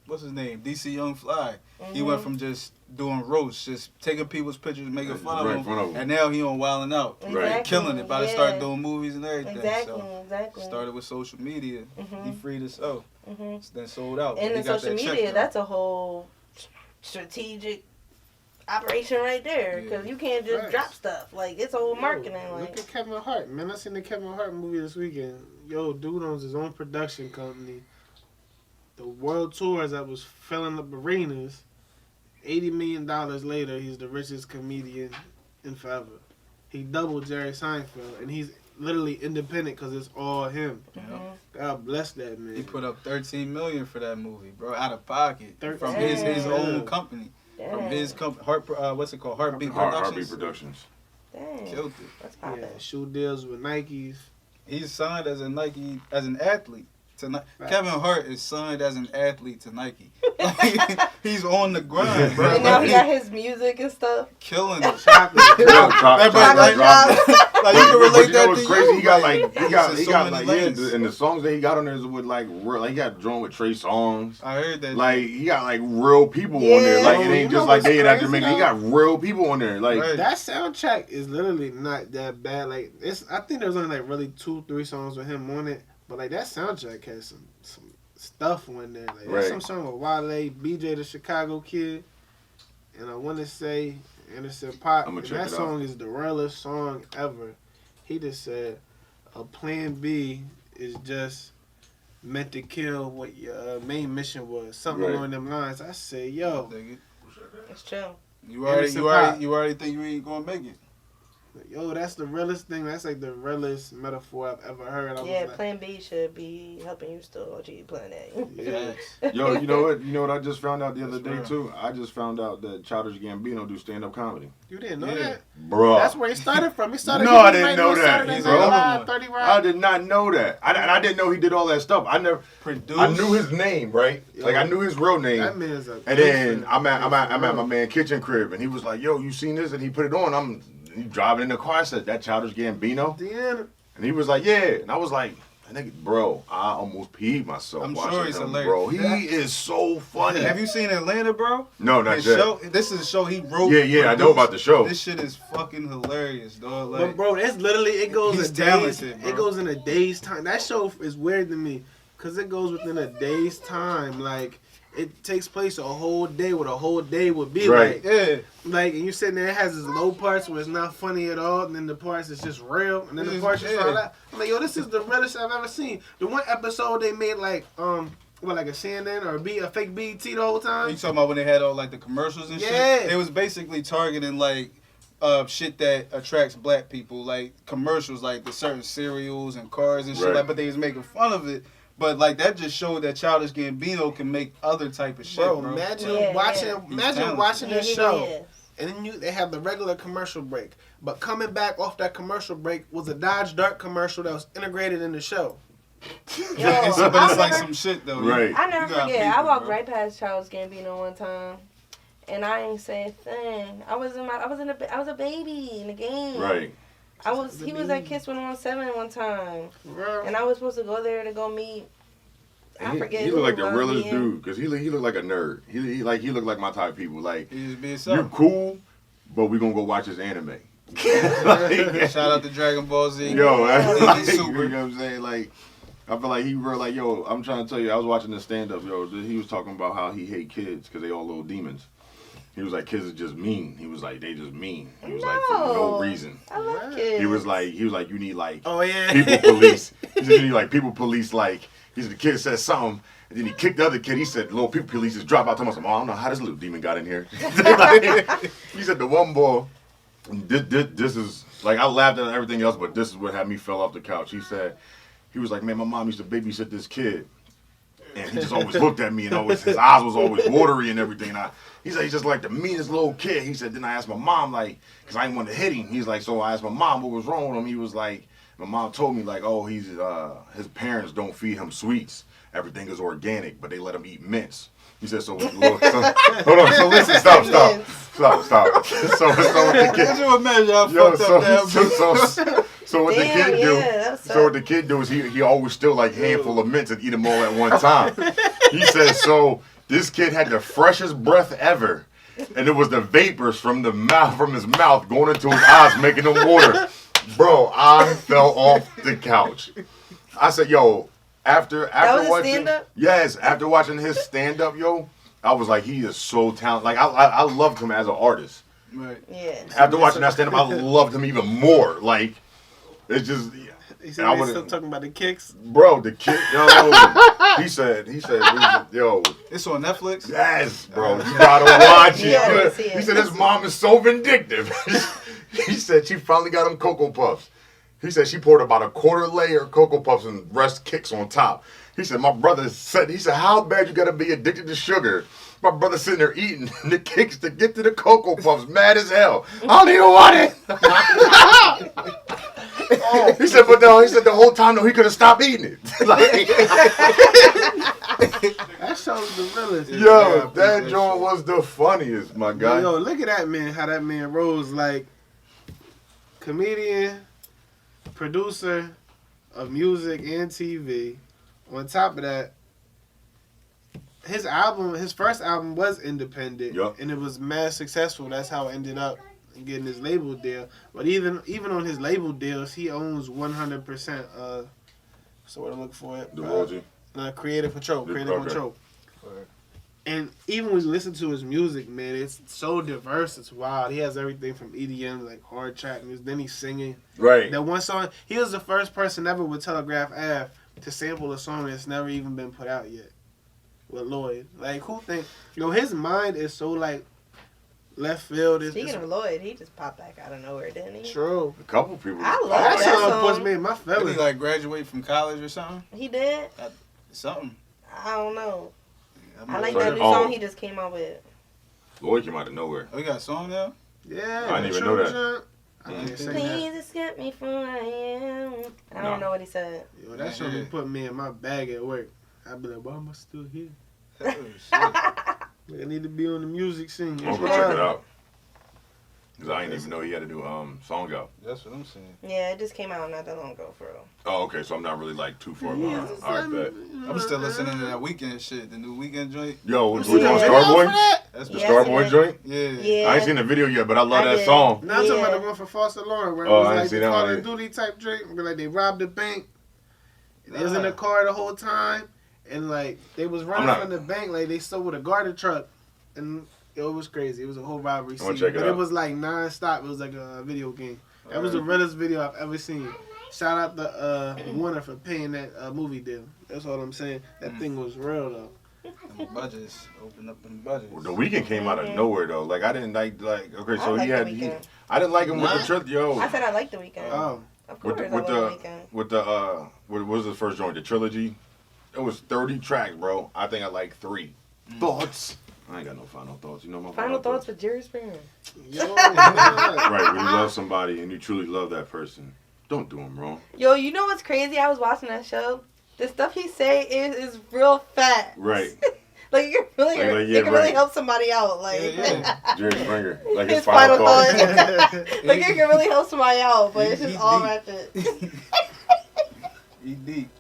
what's his name? DC Young Fly. He Mhm. went from just doing roasts, just taking people's pictures and making fun Right in of front of them. 'em. And now he on Wildin' Out. Right. Killing it. About to yeah. start doing movies and everything. Exactly, So exactly. started with social media. He Mhm. freed himself. Mhm. Then sold out. And He the got social that check, media, though. that's a whole strategic operation right there. Because you can't just Facts. drop stuff. Like, it's a whole marketing. Look Like, at Kevin Hart, man. I seen the Kevin Hart movie this weekend. Dude owns his own production company. The world tours that was filling up arenas. $80 million later, he's the richest comedian in forever. He doubled Jerry Seinfeld, and he's literally independent because it's all him. Yeah. God bless that man. He put up $13 million for that movie, bro, out of pocket from 13. his own Yeah. company, from dang. his company. What's it called? Heartbeat Heartbeat Productions. Productions. Dang. Killed it. That's popping. Yeah, shoe deals with Nikes. He's signed as a Nike as an athlete to Nike. Right. Kevin Hart is signed as an athlete to Nike. He's on the grind, bro. And now he got his music and stuff. Killing it. Chocolate. Like you can But relate you know that what's to crazy? you. He got like he got so like many yeah, lanes. and the songs that he got on there is with like real, like he got joined with Trey Songz. I heard that. Like he got like real people on Yeah. there. Like it Oh, ain't you know just like what's they at crazy, Jamaica. He though? got real people on there. Like Right. That soundtrack is literally not that bad. Like I think there's only like really 2-3 songs with him on it, but like that soundtrack has some stuff on there. Like there's some Right. song with Wale, BJ the Chicago Kid, and I want to say Anderson .Paak. I'ma And check that it out. song is the realest song ever. He just said a plan B is just meant to kill what your main mission was. Something Right. along them lines. I say, yo, Dig it. It's chill. You already think you ain't gonna make it. yo, that's the realest thing. That's like the realest metaphor I've ever heard. I Yeah, was like, Plan B should be helping you still achieve Plan A. yeah. yo, you know what I just found out the other day That's too? I just found out that Childish Gambino do stand up comedy. You didn't know Yeah. that? Bro. That's where he started from. He started. No, he I was didn't right know on that. Saturday He's Night another Live, one. 30 I Rock. did not know that. I didn't know he did all that stuff. I knew his name, right? Like I knew his real name. That man's a. And then I'm at my man kitchen crib, and he was like, "Yo, you seen this?" And he put it on. He driving in the car. I said, "That Childish Gambino?" Then And he was like, "Yeah." And I was like, "Nigga, bro, I almost peed myself I'm watching sure he's him, hilarious. bro. He is so funny." Have you seen Atlanta, bro? No, not His yet. show, this is a show he wrote. Yeah, I know about the show. This shit is fucking hilarious, dog. but Like, bro, it's literally it goes He's a days. talented, bro. It goes in a day's time. That show is weird to me because it goes within a day's time. Like it takes place a whole day. What a whole day would be Right. like. yeah, Like, and you sitting there, it has its low parts where it's not funny at all, and then the parts is just real, and then the It's- parts you start yeah. out. I'm like, yo, this is the realest I've ever seen. The one episode they made like like a CNN or a fake BT the whole you time. talking about when they had all like the commercials and Yeah. shit? It was basically targeting like shit that attracts black people, like commercials, like the certain cereals and cars and shit. Right. Like, but they was making fun of it. But like that just showed that Childish Gambino can make other type of shit, bro. Imagine Yeah, watching, yeah. imagine talented. watching Yeah, this he show, is. and then they have the regular commercial break, but coming back off that commercial break was a Dodge Dart commercial that was integrated in the show. Yo, But it's I'll like never- some shit though. Right. I never You gotta forget. peep I it, walked bro. right past Charles Gambino one time, and I ain't say a thing. I was a baby in the game. Right. He was at Kiss 117 one time, Bro. and I was supposed to go there to go meet. I forget. He who looked like it the was, realest me dude because he looked like a nerd. He looked like my type of people. Like He just be you himself. cool, but we gonna go watch his anime. Like, Shout out to Dragon Ball Z. yo, that's Yeah. like, Super. you know what I'm saying? Like, I feel like he real like, yo, I'm trying to tell you, I was watching this stand up, yo. He was talking about how he hate kids because they all little demons. He was like, kids are just mean. He was like, they just mean. He was like, for no No. reason. I love Right. kids. He was like, you need like Oh yeah. people police. He said you need like people police. Like he said the kid said something, and then he kicked the other kid. He said little people police just drop out. Told him, I don't know how this little demon got in here. Like, he said the one boy. This is like I laughed at everything else, but this is what had me fell off the couch. He said he was like, man, my mom used to babysit this kid, and he just always looked at me, and always his eyes was always watery and everything. And he said he's just like the meanest little kid. He said then I asked my mom like, cause I didn't want to hit him. He's like, so I asked my mom what was wrong with him. He was like, my mom told me like, oh, he's his parents don't feed him sweets. Everything is organic, but they let him eat mints. He said, so look, hold on, so listen, stop. So with the kid, Could you imagine how yo, fucked up that would be? so what Damn, the kid do? yeah, that's So what the kid do is he always still like handful of mints and eat them all at one time. He says so. This kid had the freshest breath ever, and it was the vapors from his mouth going into his eyes, making him water. Bro, I fell off the couch. I said, yo. After was his watching, stand-up? yes, after watching his stand up, yo, I was like, he is so talented. Like I loved him as an artist. Right. Yeah. After watching that stand up, I loved him even more. Like it's just, He said I they would've- still talking about the kicks. bro, the kid, yo, he said, yo, It's on Netflix. yes, bro, you gotta watch it. Yeah, I wanna see it. He said his mom is so vindictive. He said she finally got him Cocoa Puffs. He said she poured about a quarter layer of Cocoa Puffs and rest kicks on top. He said, my brother said, how bad you gotta be addicted to sugar? My brother sitting there eating the kicks to get to the Cocoa Puffs, mad as hell. I don't even want it. He said, the whole time though he could have stopped eating it. Like, that shows the realest. yo, that joint was the funniest, my guy. Yo, look at that man, how that man rose like comedian, producer of music and TV. On top of that, his first album was independent, and it was mad successful. That's how it ended up getting his label deal. But even on his label deals, he owns 100%. So what I look for it. The royalty. Creative control. Control. And even when you listen to his music, man, it's so diverse. It's wild. He has everything from EDM, like hard track music. Then he's singing. Right. That one song, he was the first person ever with Telegraph Ave to sample a song that's never even been put out yet. With Lloyd. Like, who think... his mind is so, like, left field. Speaking of Lloyd, he just popped back out of nowhere, didn't he? True. A couple people. I love that song. puts me in my Did feelings. he like graduate from college or something? He did? Something. I don't know. Yeah, I like sorry. that new song he just came out with. Lloyd came out of nowhere. Oh, he got a song now? Yeah. I didn't even know that. I can't sing Please that. escape me from where I am. I don't know what he said. Yo, that show be putting me in my bag at work. I'd be like, why am I still here? Oh, shit. Like, I need to be on the music scene. I'm gonna go check it out. Cause I didn't even know he had to do song out. That's what I'm saying. Yeah, it just came out not that long ago, for real. Oh, okay. So I'm not really like too far Yeah, behind. All right, bet. I'm still listening to that Weekend shit, the new Weekend joint. Yo, which You one? see the Starboy? video for that? That's The the Yeah, Starboy yeah. joint? Yeah. Yeah. I ain't seen the video yet, but I love I that did. song. Now I'm talking about Yeah. the one for Foster Lauren, where it Oh, was I like ain't seen the that Call one of Duty type drink. Where, like, they robbed the bank. They was in the car the whole time, and like they was running from the bank, like they stole with a garter truck, and it was crazy. It was a whole robbery I'm gonna scene, check it but out. it was like non-stop. It was like a video game. That was the realest video I've ever seen. Shout out to Warner for paying that movie deal. That's all I'm saying. That thing was real though. Them budgets. Open up them budgets. The Weeknd came out of nowhere though. Like I didn't like okay, so I he like had The Weeknd. I didn't like him with the truth, yo. I said I like The Weeknd. Oh, Of course, with I love the The Weeknd. what was his first joint? The trilogy. It was 30 tracks, bro. I think I like 3. Thoughts. I ain't got no final thoughts. You know my Final thoughts with Jerry Springer. yo, Right, when you love somebody and you truly love that person, don't do them wrong. Yo, you know what's crazy? I was watching that show. The stuff he say is real fat. Right. Like it can really, Like, yeah, it can really right. help somebody out. Like Yeah. Jerry Springer. Like his his final thoughts. like it can really help somebody out, but it's He just all deep. ratchet. He deep.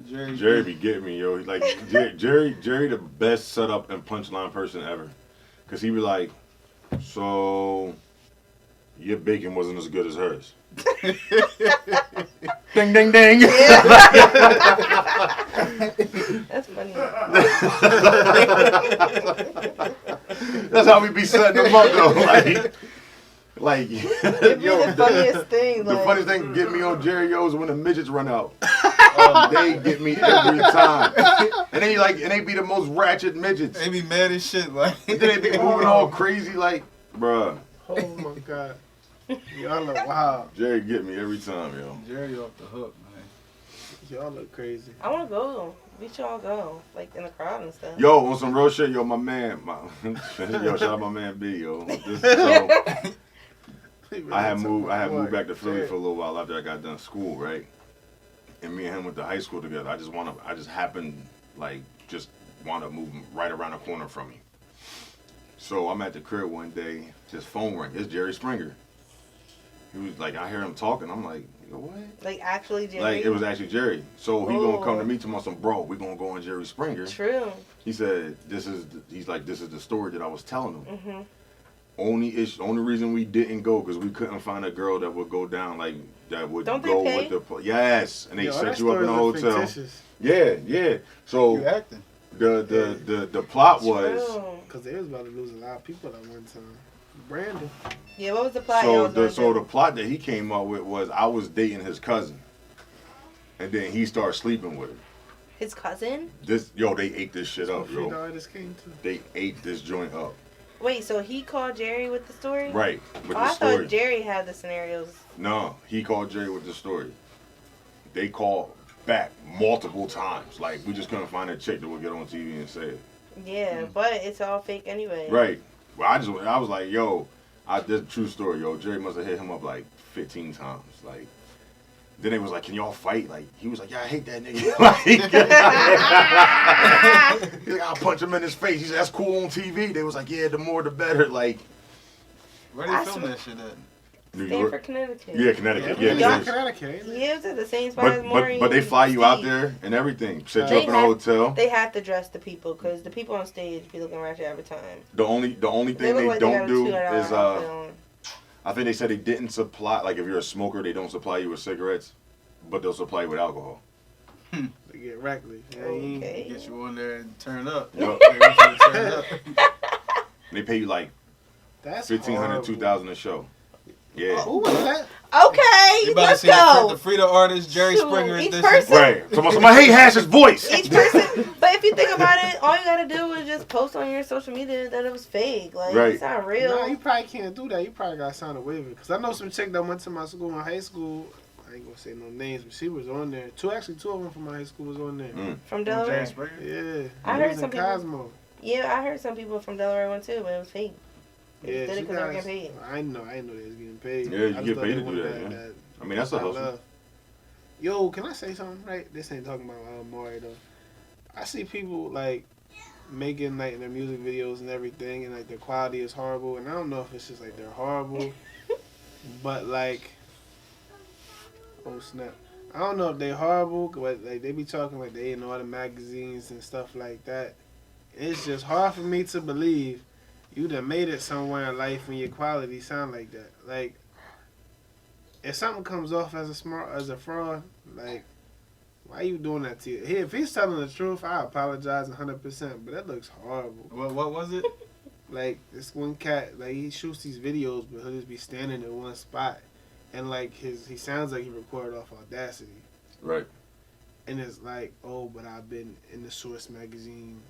Jerry be getting me, yo. Like Jerry the best setup and punchline person ever. Cause he be like, so your bacon wasn't as good as hers. Ding ding ding. That's funny. That's how we be setting them up though. Like It'd be yo, the funniest thing. the Like, funniest thing get me on Jerry O's when the midgets run out. They get me every time. And they be the most ratchet midgets. They be mad as shit. Like And then they be moving all crazy like, bruh. oh my god, y'all look wild. Jerry get me every time, yo. Jerry off the hook, man. Y'all look crazy. I want to go. We should all go, like in the crowd and stuff. Yo, on some real shit, yo, my man, yo, shout out my man B, yo. So, I had moved back to Philly for a little while after I got done school, right? And me and him went to high school together. I just happened, just want to move right around the corner from me. So I'm at the crib one day, his phone rang. It's Jerry Springer. He was like, I hear him talking. I'm like, what? Like actually, Jerry. Like, it was actually Jerry. So he gonna come to me to some bro, we gonna go on Jerry Springer. True. He said, this is the story that I was telling him. Mhm. Only reason we didn't go because we couldn't find a girl that would go down that would Don't they go pay? with the yes, and they Yo, set that you up in a story look hotel. fictitious. Yeah. So You acting. the plot was True. Cause they was about to lose a lot of people at one time. Brandon. Yeah, what was the plot? y'all was so gonna the plot that he came up with was I was dating his cousin, and then he started sleeping with her. do? His cousin? They ate this shit up, Free yo. the artist came to. They ate this joint up. Wait, so he called Jerry with the story? Right, with Oh, the I story. thought Jerry had the scenarios. No, he called Jerry with the story. They called back multiple times. Like, we just couldn't find a chick that would get on TV and say it. Yeah, but it's all fake anyway. Right. Well, I was like, yo, this is a true story, yo. Jerry must have hit him up like 15 times. Like, then they was like, can y'all fight? Like, he was like, yeah, I hate that nigga. Like, he's like, I'll punch him in his face. He said, that's cool on TV. They was like, yeah, the more the better. Like, Where they film that shit at? New Stanford, York. Connecticut. Yeah, Connecticut. Yeah, Yeah, Connecticut. Ain't it? Yeah, it's at the same spot as Maury. but they fly you out Steve. there and everything. Set you They up in a hotel. They have to dress the people because the people on stage be looking ratchet every time. The only thing They look they like don't got a do $2 is outfit on. I think they said they didn't supply, like, if you're a smoker, they don't supply you with cigarettes, but they'll supply you with alcohol. They get reckless. Okay. Get you on there and turn up. Yup. They want you to turn up. They pay you like That's $1,500, horrible. $2,000 a show. Yeah. Who was that? Okay, You about to let's see go. the Frida artist, Jerry Shoot, Springer. each This person- Right. Somebody hate Hash's voice. Each person, but if you think about it, all you gotta do is just post on your social media that it was fake. Like, Right. it's not real. No, you probably can't do that. You probably got to sign a waiver. Because I know some chick that went to my school in high school. I ain't going to say no names, but she was on there. Two of them from my high school was on there. From Jerry Delaware. Springer. Yeah. I It heard was some in people- Cosmo. Yeah, I heard some people from Delaware went too, but it was fake. They Yeah, did it she 'cause they were got. getting paid. I know they was getting paid. Yeah, you I just get thought paid they to do wanted that, yeah. I mean, that's a I hustle. love. Yo, can I say something? Right, this ain't talking about Maury though. I see people like making like their music videos and everything, and like their quality is horrible. And I don't know if it's just like they're horrible, but like, oh snap, I don't know if they're horrible, but like they be talking like they in all the magazines and stuff like that. It's just hard for me to believe you done made it somewhere in life when your quality sound like that. Like, if something comes off as a fraud, like, why you doing that to you? If he's telling the truth, I apologize 100%, but that looks horrible. What was it? Like, this one cat, like, he shoots these videos, but he'll just be standing in one spot. And, like, he sounds like he recorded off Audacity. Right. And it's like, oh, but I've been in the Source magazines.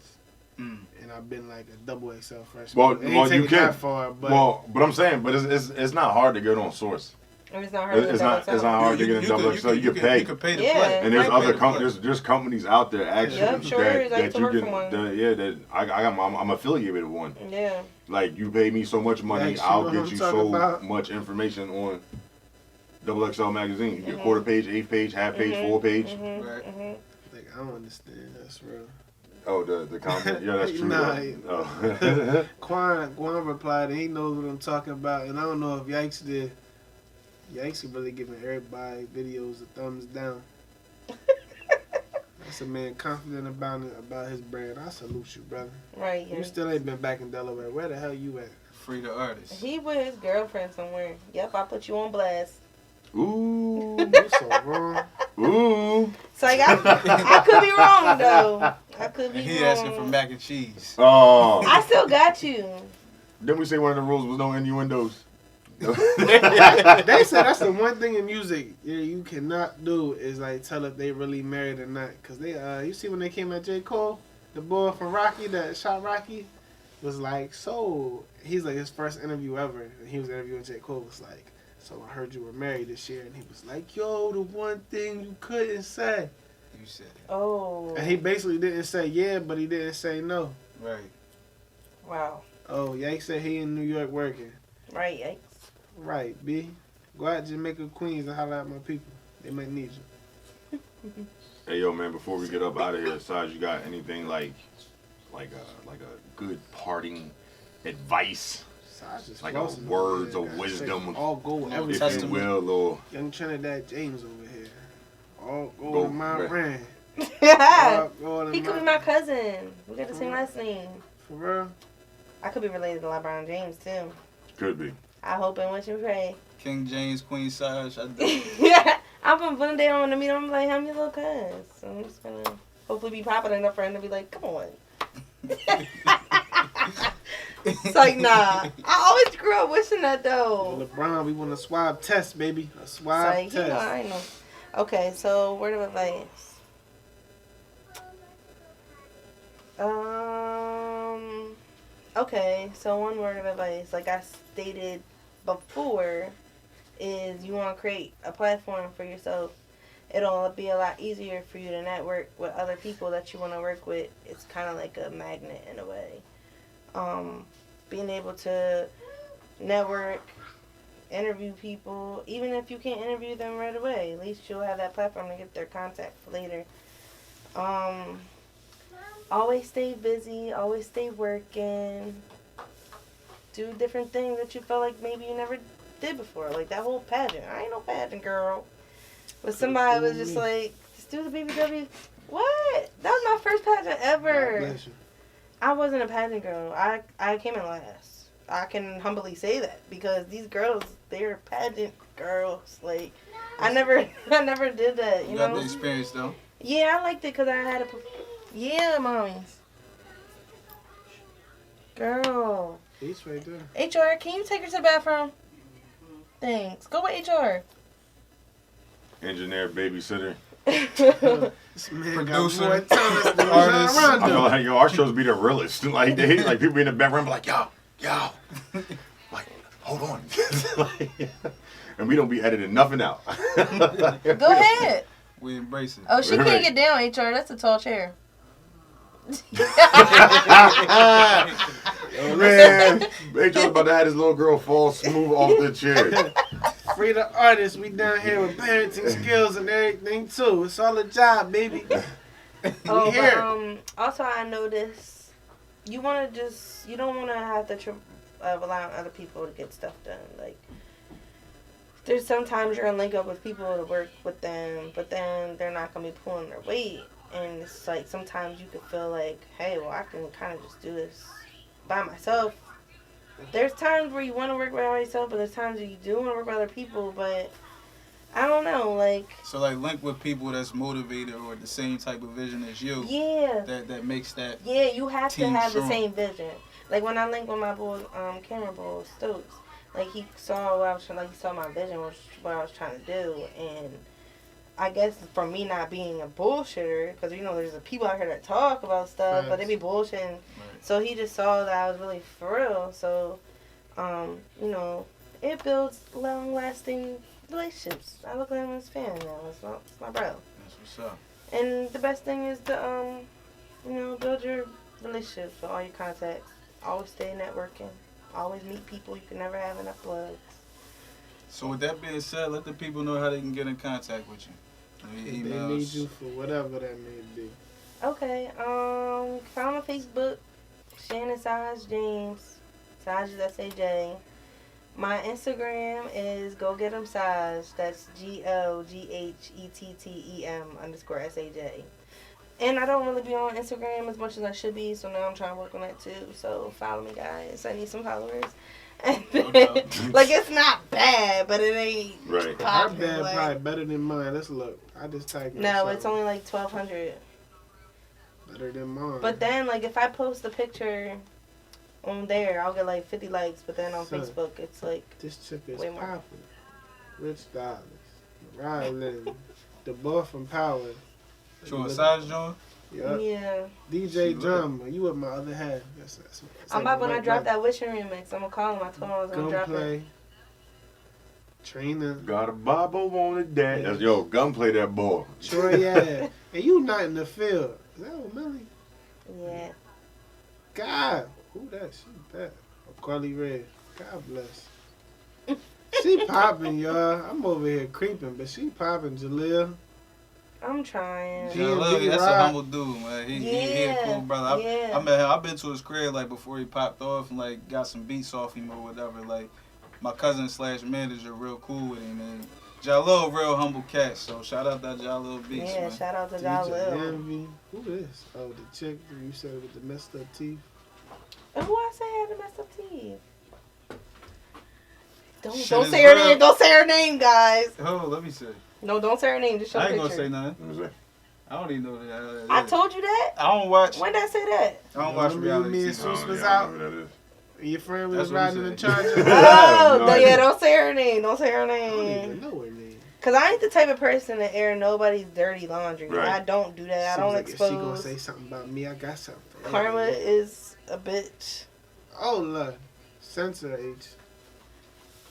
And I've been like a double XL freshman. Well, It ain't well, you taken can. that far, but But I'm saying, but it's not hard to get on Source. And it's not hard to It's not double hard to get in double XL. You can pay. You can pay to Yeah. play. And there's Right. other there's companies out there actually Yep, sure is. I used to you work can for one. that I'm affiliated with one. Yeah. Like, you pay me so much money, Like, I'll you know get what you I'm talking so about? much information on Double XL magazine. You get Mhm. quarter page, eighth page, half page, full page. Right. like, I don't understand. That's real. Oh, the comment. Yeah, that's true. Nah, though. Oh. Quan replied, and he knows what I'm talking about. And I don't know if Yikes did. Yikes is really giving everybody videos a thumbs down. That's a man confident about his brand. I salute you, brother. Right. You Yeah. still ain't been back in Delaware. Where the hell you at? Frida artist. He with his girlfriend somewhere. Yep, I put you on blast. Ooh. You so wrong. Ooh. So I could be wrong though. I could be He wrong. asking for mac and cheese. Oh. I still got you. Didn't we say one of the rules was no innuendos? They said that's the one thing in music you cannot do is like tell if they really married or not. Cause they you see when they came at J. Cole, the boy from Rocky that shot Rocky was like, so he's like his first interview ever, and he was interviewing J. Cole, was like, so I heard you were married this year, and he was like, yo, the one thing you couldn't say. You said it. Oh. And he basically didn't say yeah, but he didn't say no. Right. Wow. Oh, Yikes said he in New York working. Right. Yikes. Right, B. Go out to Jamaica, Queens, and holler at my people. They might need you. Hey, yo, man, before we get up out of here, Saj, you got anything like a good parting advice? Saj is Like flossing over words here, of guys. wisdom. All gold, If everything. If you Testament. will, or Young Trinidad James over here. All gold Go, in my man. brand. he All gold in could be my cousin. We got the same last name. For real? I could be related to LeBron James too. could be. I hope and wish and pray. King James, Queen Saj. I do. I'm from Glendale. I want to meet him. I'm like, I'm your little cuz. So I'm just gonna hopefully be popular enough for him to be like, come on. It's like, nah. I always grew up wishing that though. LeBron, we want a swab test, baby. A It's swab like, you know, test. I know. Okay, so word of advice. Okay, so one word of advice, like I stated before, is you want to create a platform for yourself. It'll be a lot easier for you to network with other people that you want to work with. It's kind of like a magnet in a way. Being able to network, interview people, even if you can't interview them right away, at least you'll have that platform to get their contact for later. Always stay busy, always stay working, do different things that you felt like maybe you never did before, like that whole pageant. I ain't no pageant girl, but somebody was just like, just do the BBW. What? That was my first pageant ever. I wasn't a pageant girl. I came in last. I can humbly say that because these girls, they're pageant girls. Like, I never did that. You got know? the experience though. Yeah, I liked it because I had a. Yeah, mommies. Girl. He's right there. HR, can you take her to the bathroom? Thanks. Go with HR. Engineer, babysitter. This man Producer, got more talent than artist. I around feel him. like our shows be the realest. Like they like people in the background be like, yo, like hold on, and we don't be editing nothing out. Go ahead. We embrace it. Oh, she Right. can't get down, HR. That's a tall chair. Man, HR's about to have his little girl fall smooth off the chair. Free the artists, we down here with parenting skills and everything too. It's all a job, baby. Oh, We here. but also I noticed you want to you don't want to have to rely on other people to get stuff done. Like, there's sometimes you're gonna link up with people to work with them, but then they're not gonna be pulling their weight, and it's like sometimes you could feel like, hey, well, I can kind of just do this by myself. There's times where you want to work by yourself, but there's times where you do want to work with other people, but I don't know, like. So like link with people that's motivated or the same type of vision as you. Yeah. That makes that. Yeah, you have to team have the strong. same vision. Like when I linked with my boy, Cameron Bull Stokes, like he saw what I was trying, like he saw my vision, what I was trying to do, and I guess from me not being a bullshitter, because you know there's people out here that talk about stuff, but they be bullshitting. Right. So he just saw that I was really for real. So, you know, it builds long-lasting relationships. I look at him as fan now. It's my bro. That's what's up. And the best thing is to, you know, build your relationships with all your contacts. Always stay networking. Always meet people. You can never have enough plugs. So with that being said, let the people know how they can get in contact with you. If they need you for whatever that may be. Okay, find my Facebook, Shannon Saj James. Saj is S-A-J. My Instagram is Go Get 'em Saj. That's GOGHETTEM_SAJ. And I don't really be on Instagram as much as I should be, so now I'm trying to work on that too. So follow me, guys. I need some followers. Like, it's not bad, but it ain't Right. Her popping. bad Like, probably better than mine. Let's look. I just typed in no, something. it's only like 1,200. Better than mine. But then, like, if I post a picture on there, I'll get like 50 likes. But then on Son. Facebook, it's like this chick is way more. popping. Rich Dollars. Mariah Lynn. The boy from Power. So a size joint? Yep. Yeah. DJ She Drama. You with my other half. That's I'm about when I drop that Wishing remix. I'm gonna call him. I told him I was gonna drop it. Gunplay. Trina. Got a Bible on it, dad. That's yo, gunplay that boy. Troy, yeah. And you not in the field. Is that what Millie? Yeah. God. Who that? She bad. Oh, Carly Red. God bless. She popping, y'all. I'm over here creeping, but she popping, Jaleel. I'm trying. Yeah, Look, Big that's a Rod. humble dude, man. He a cool brother. Yeah. I met him. I've been to his crib like before he popped off and like got some beats off him or whatever. Like my cousin / manager real cool with him, and Jalil real humble cat. So shout out that Jalil beats, Yeah, man. shout out to DJ Jalil. Envy. Who this? Oh, the chick that you said with the messed up teeth. Who I say had the messed up teeth? Shit Don't is say her real. name. Don't say her name, guys. Oh, let me see. No, don't say her name. Just show I the ain't picture. gonna say nothing. What was that? I don't even know that. I told you that. I don't watch. When did I say that? I don't watch Remember reality me and TV. Sus Oh, was yeah, I out. know who that is. And your friend That's was what he riding in the said. Charger. Yeah, Oh, no no, idea. yeah, don't say her name. Don't say her I don't even name. know her name. Cause I ain't the type of person to air nobody's dirty laundry. Right. I don't do that. I Seems don't like if she gonna expose. say something about me, I got something. Karma is a bitch. Oh, Lord. Censor H.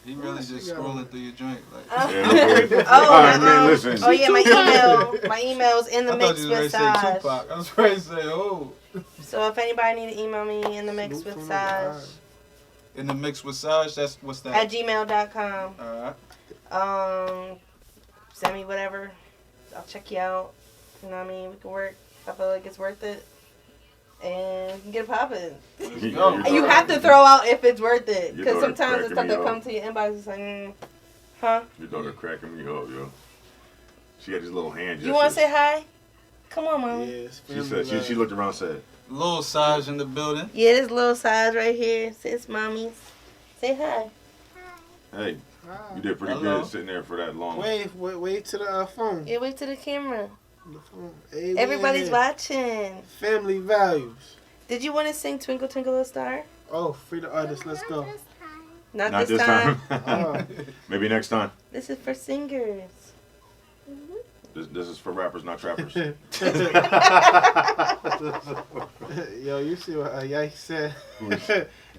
He really just scrolling through your joint. Like, All right, man, listen. Oh yeah, my email's in the I mix thought you was with ready to say Saj. Tupac. I was ready to say, oh. So if anybody need to email me in the mix with Saj In the mix with Saj, that's what's that? at gmail.com. Alright. Send me whatever. I'll check you out. You know what I mean? We can work. I feel like it's worth it. And you can get it popping. You have to throw out if it's worth it. Because sometimes the stuff that comes to your inbox is like, huh? Your daughter cracking me up, yo. She got these little hand gestures. You want to say hi? Come on, Mommy. Yes, She said, she looked around and said, Lil Saj in the building. Yeah, this little size right here. Sis, Mommies. Say hi. hey, you did pretty Hello. good sitting there for that long. Wait to the phone. Yeah, wait to the camera. The phone. Hey, Everybody's man. watching. Family values. Did you want to sing Twinkle Twinkle Little Star? Oh, free the artist. Let's go. Not this time. Maybe next time. This is for singers. This is for rappers, not trappers. Yo, you see what he said?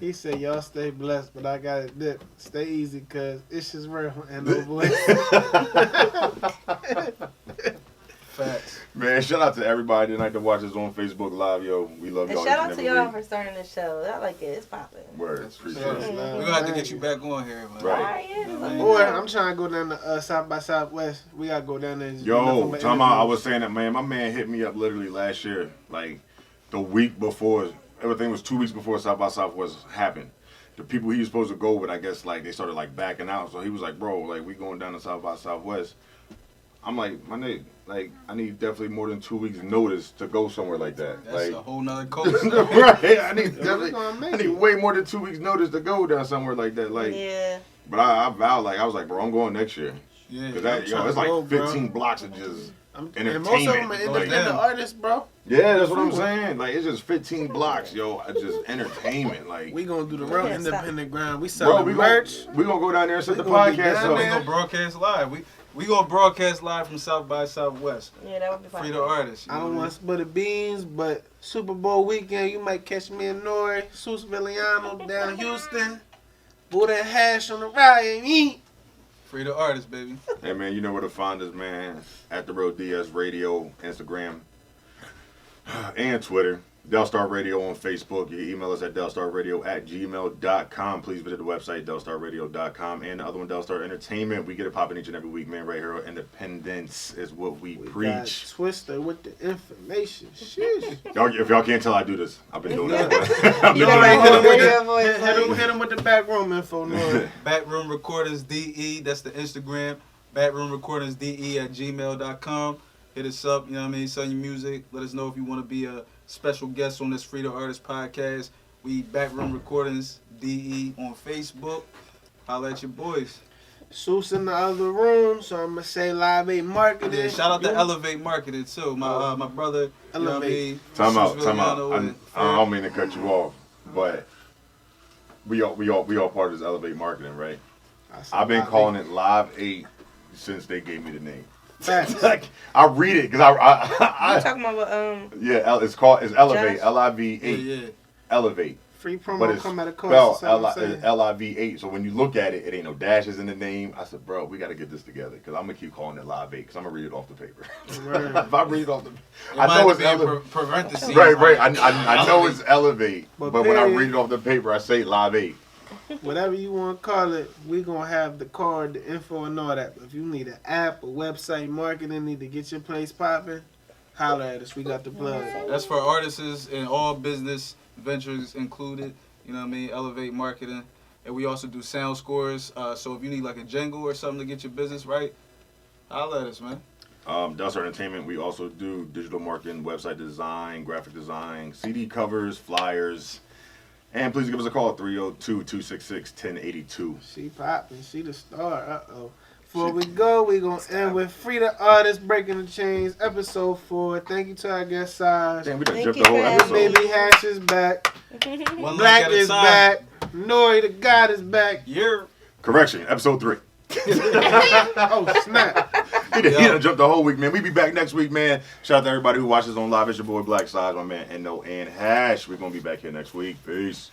He said, y'all stay blessed, but I got it dip. Stay easy, cuz it's just real and no voice. Facts. Man, shout out to everybody tonight to watch us on Facebook Live, yo. We love And y'all. shout each out and to every y'all week. for starting the show. I like it. It's popping. Word. That's Appreciate sure. it. We're gonna have to get you back on here, man. Right. Alright, yeah, let me Boy, know. I'm trying to go down to South by Southwest. We got to go down there. and just do Yo, nothing but talking about, I interviews. was saying that, man, my man hit me up literally last year, like the week before, everything was 2 weeks before South by Southwest happened. The people he was supposed to go with, I guess, like, they started, like, backing out. So he was like, bro, like, we going down to South by Southwest. I'm like, my nigga, like, I need definitely more than 2 weeks notice to go somewhere like that. That's Like, a whole nother coast. right, I need Yo, we definitely, gonna make I need it. way more than 2 weeks notice to go down somewhere like that. Like, Yeah. but I vowed, like, I was like, bro, I'm going next year. Yeah. Cause that, I'm yo, trying it's to like go, bro. 15 blocks of just And most of them are entertainment. independent Like, artists, bro. yeah, that's what I'm saying. Like, it's just 15 blocks, yo. It's just entertainment. Like, We gonna do the real Yeah, stop. independent grind. We bro, selling we merch. gonna go down there and set We the gonna be podcast down We up. there. gonna broadcast live. We gonna broadcast live from South by Southwest. Yeah, that would be Free popping. the artists. You I know don't what want to split the beans, but Super Bowl weekend, you might catch me and Nori, Sus Villiano down Houston. Buddha and hash on the ride and eat. Free the artists, baby. Hey, man, you know where to find us, man. At The Real DS Radio, Instagram, and Twitter. Delstar Radio on Facebook. You can email us at delstarradio@gmail.com. Please visit the website, delstarradio.com. And the other one, Delstar Entertainment. We get it popping each and every week, man. Right here. Independence is what we We got preach. Twister with the information. Sheesh. If y'all can't tell, I do this. I've been doing Yeah. this. I've You been know, doing right, this. radio voice, like- Hit him with the back room info, Nori. Backroom Recordings DE. That's the Instagram. Backroom Recordings DE at gmail.com. Hit us up. You know what I mean? Send your music. Let us know if you want to be a special guest on this Free the Artist podcast. We Backroom Recordings DE on Facebook. Holla at your boys. Sus in the other room, so I'm gonna say Live 8 Marketing. Yeah, shout out to You- Elevate Marketing too. My brother. You know what I Elevate. mean? Time out. Sus Time out. Villano and I don't mean to cut you off, but we all part of this Elevate Marketing, right? I said I've been Live calling 8. it Live 8 since they gave me the name. Facts. Like, I read it because You I talking about what, it's Elevate, Josh? LIV8, yeah. Elevate, Free but promo it's come at a cost. spelled That's all I'm saying. LIV8. So when you look at it, it ain't no dashes in the name. I said, bro, we got to get this together because I'm gonna keep calling it Live 8 because I'm gonna read it off the paper. Word. If I read it off the, It I might know it's be in Elevate. parentheses. Right. I know Elevate. it's Elevate, But but when I period. read it off the paper, I say Live 8. Whatever you want to call it, we going to have the card, the info, and all that. But if you need an app, a website, marketing, need to get your place popping, holler at us. We got the plug. That's for artists and all business ventures included. You know what I mean? Elevate Marketing. And we also do sound scores. So if you need like a jingle or something to get your business right, holla at us, man. Delstar Entertainment, we also do digital marketing, website design, graphic design, CD covers, flyers. And please give us a call, 302-266-1082. She popping. She the star. Uh-oh. Before we go, we going to end with Free the Artist, Breaking the Chains, episode 4. Thank you to our guest, Saj. Damn, we done Thank jumped you the whole for having episode. Baby Hash is back. One Black link at a is time. back. Nori the God is back. Yeah. Correction, episode 3. Oh, snap. He done jumped the whole week, man. We be back next week, man. Shout out to everybody who watches on live. It's your boy Black Side, my man Endo and Hash. We're going to be back here next week. Peace.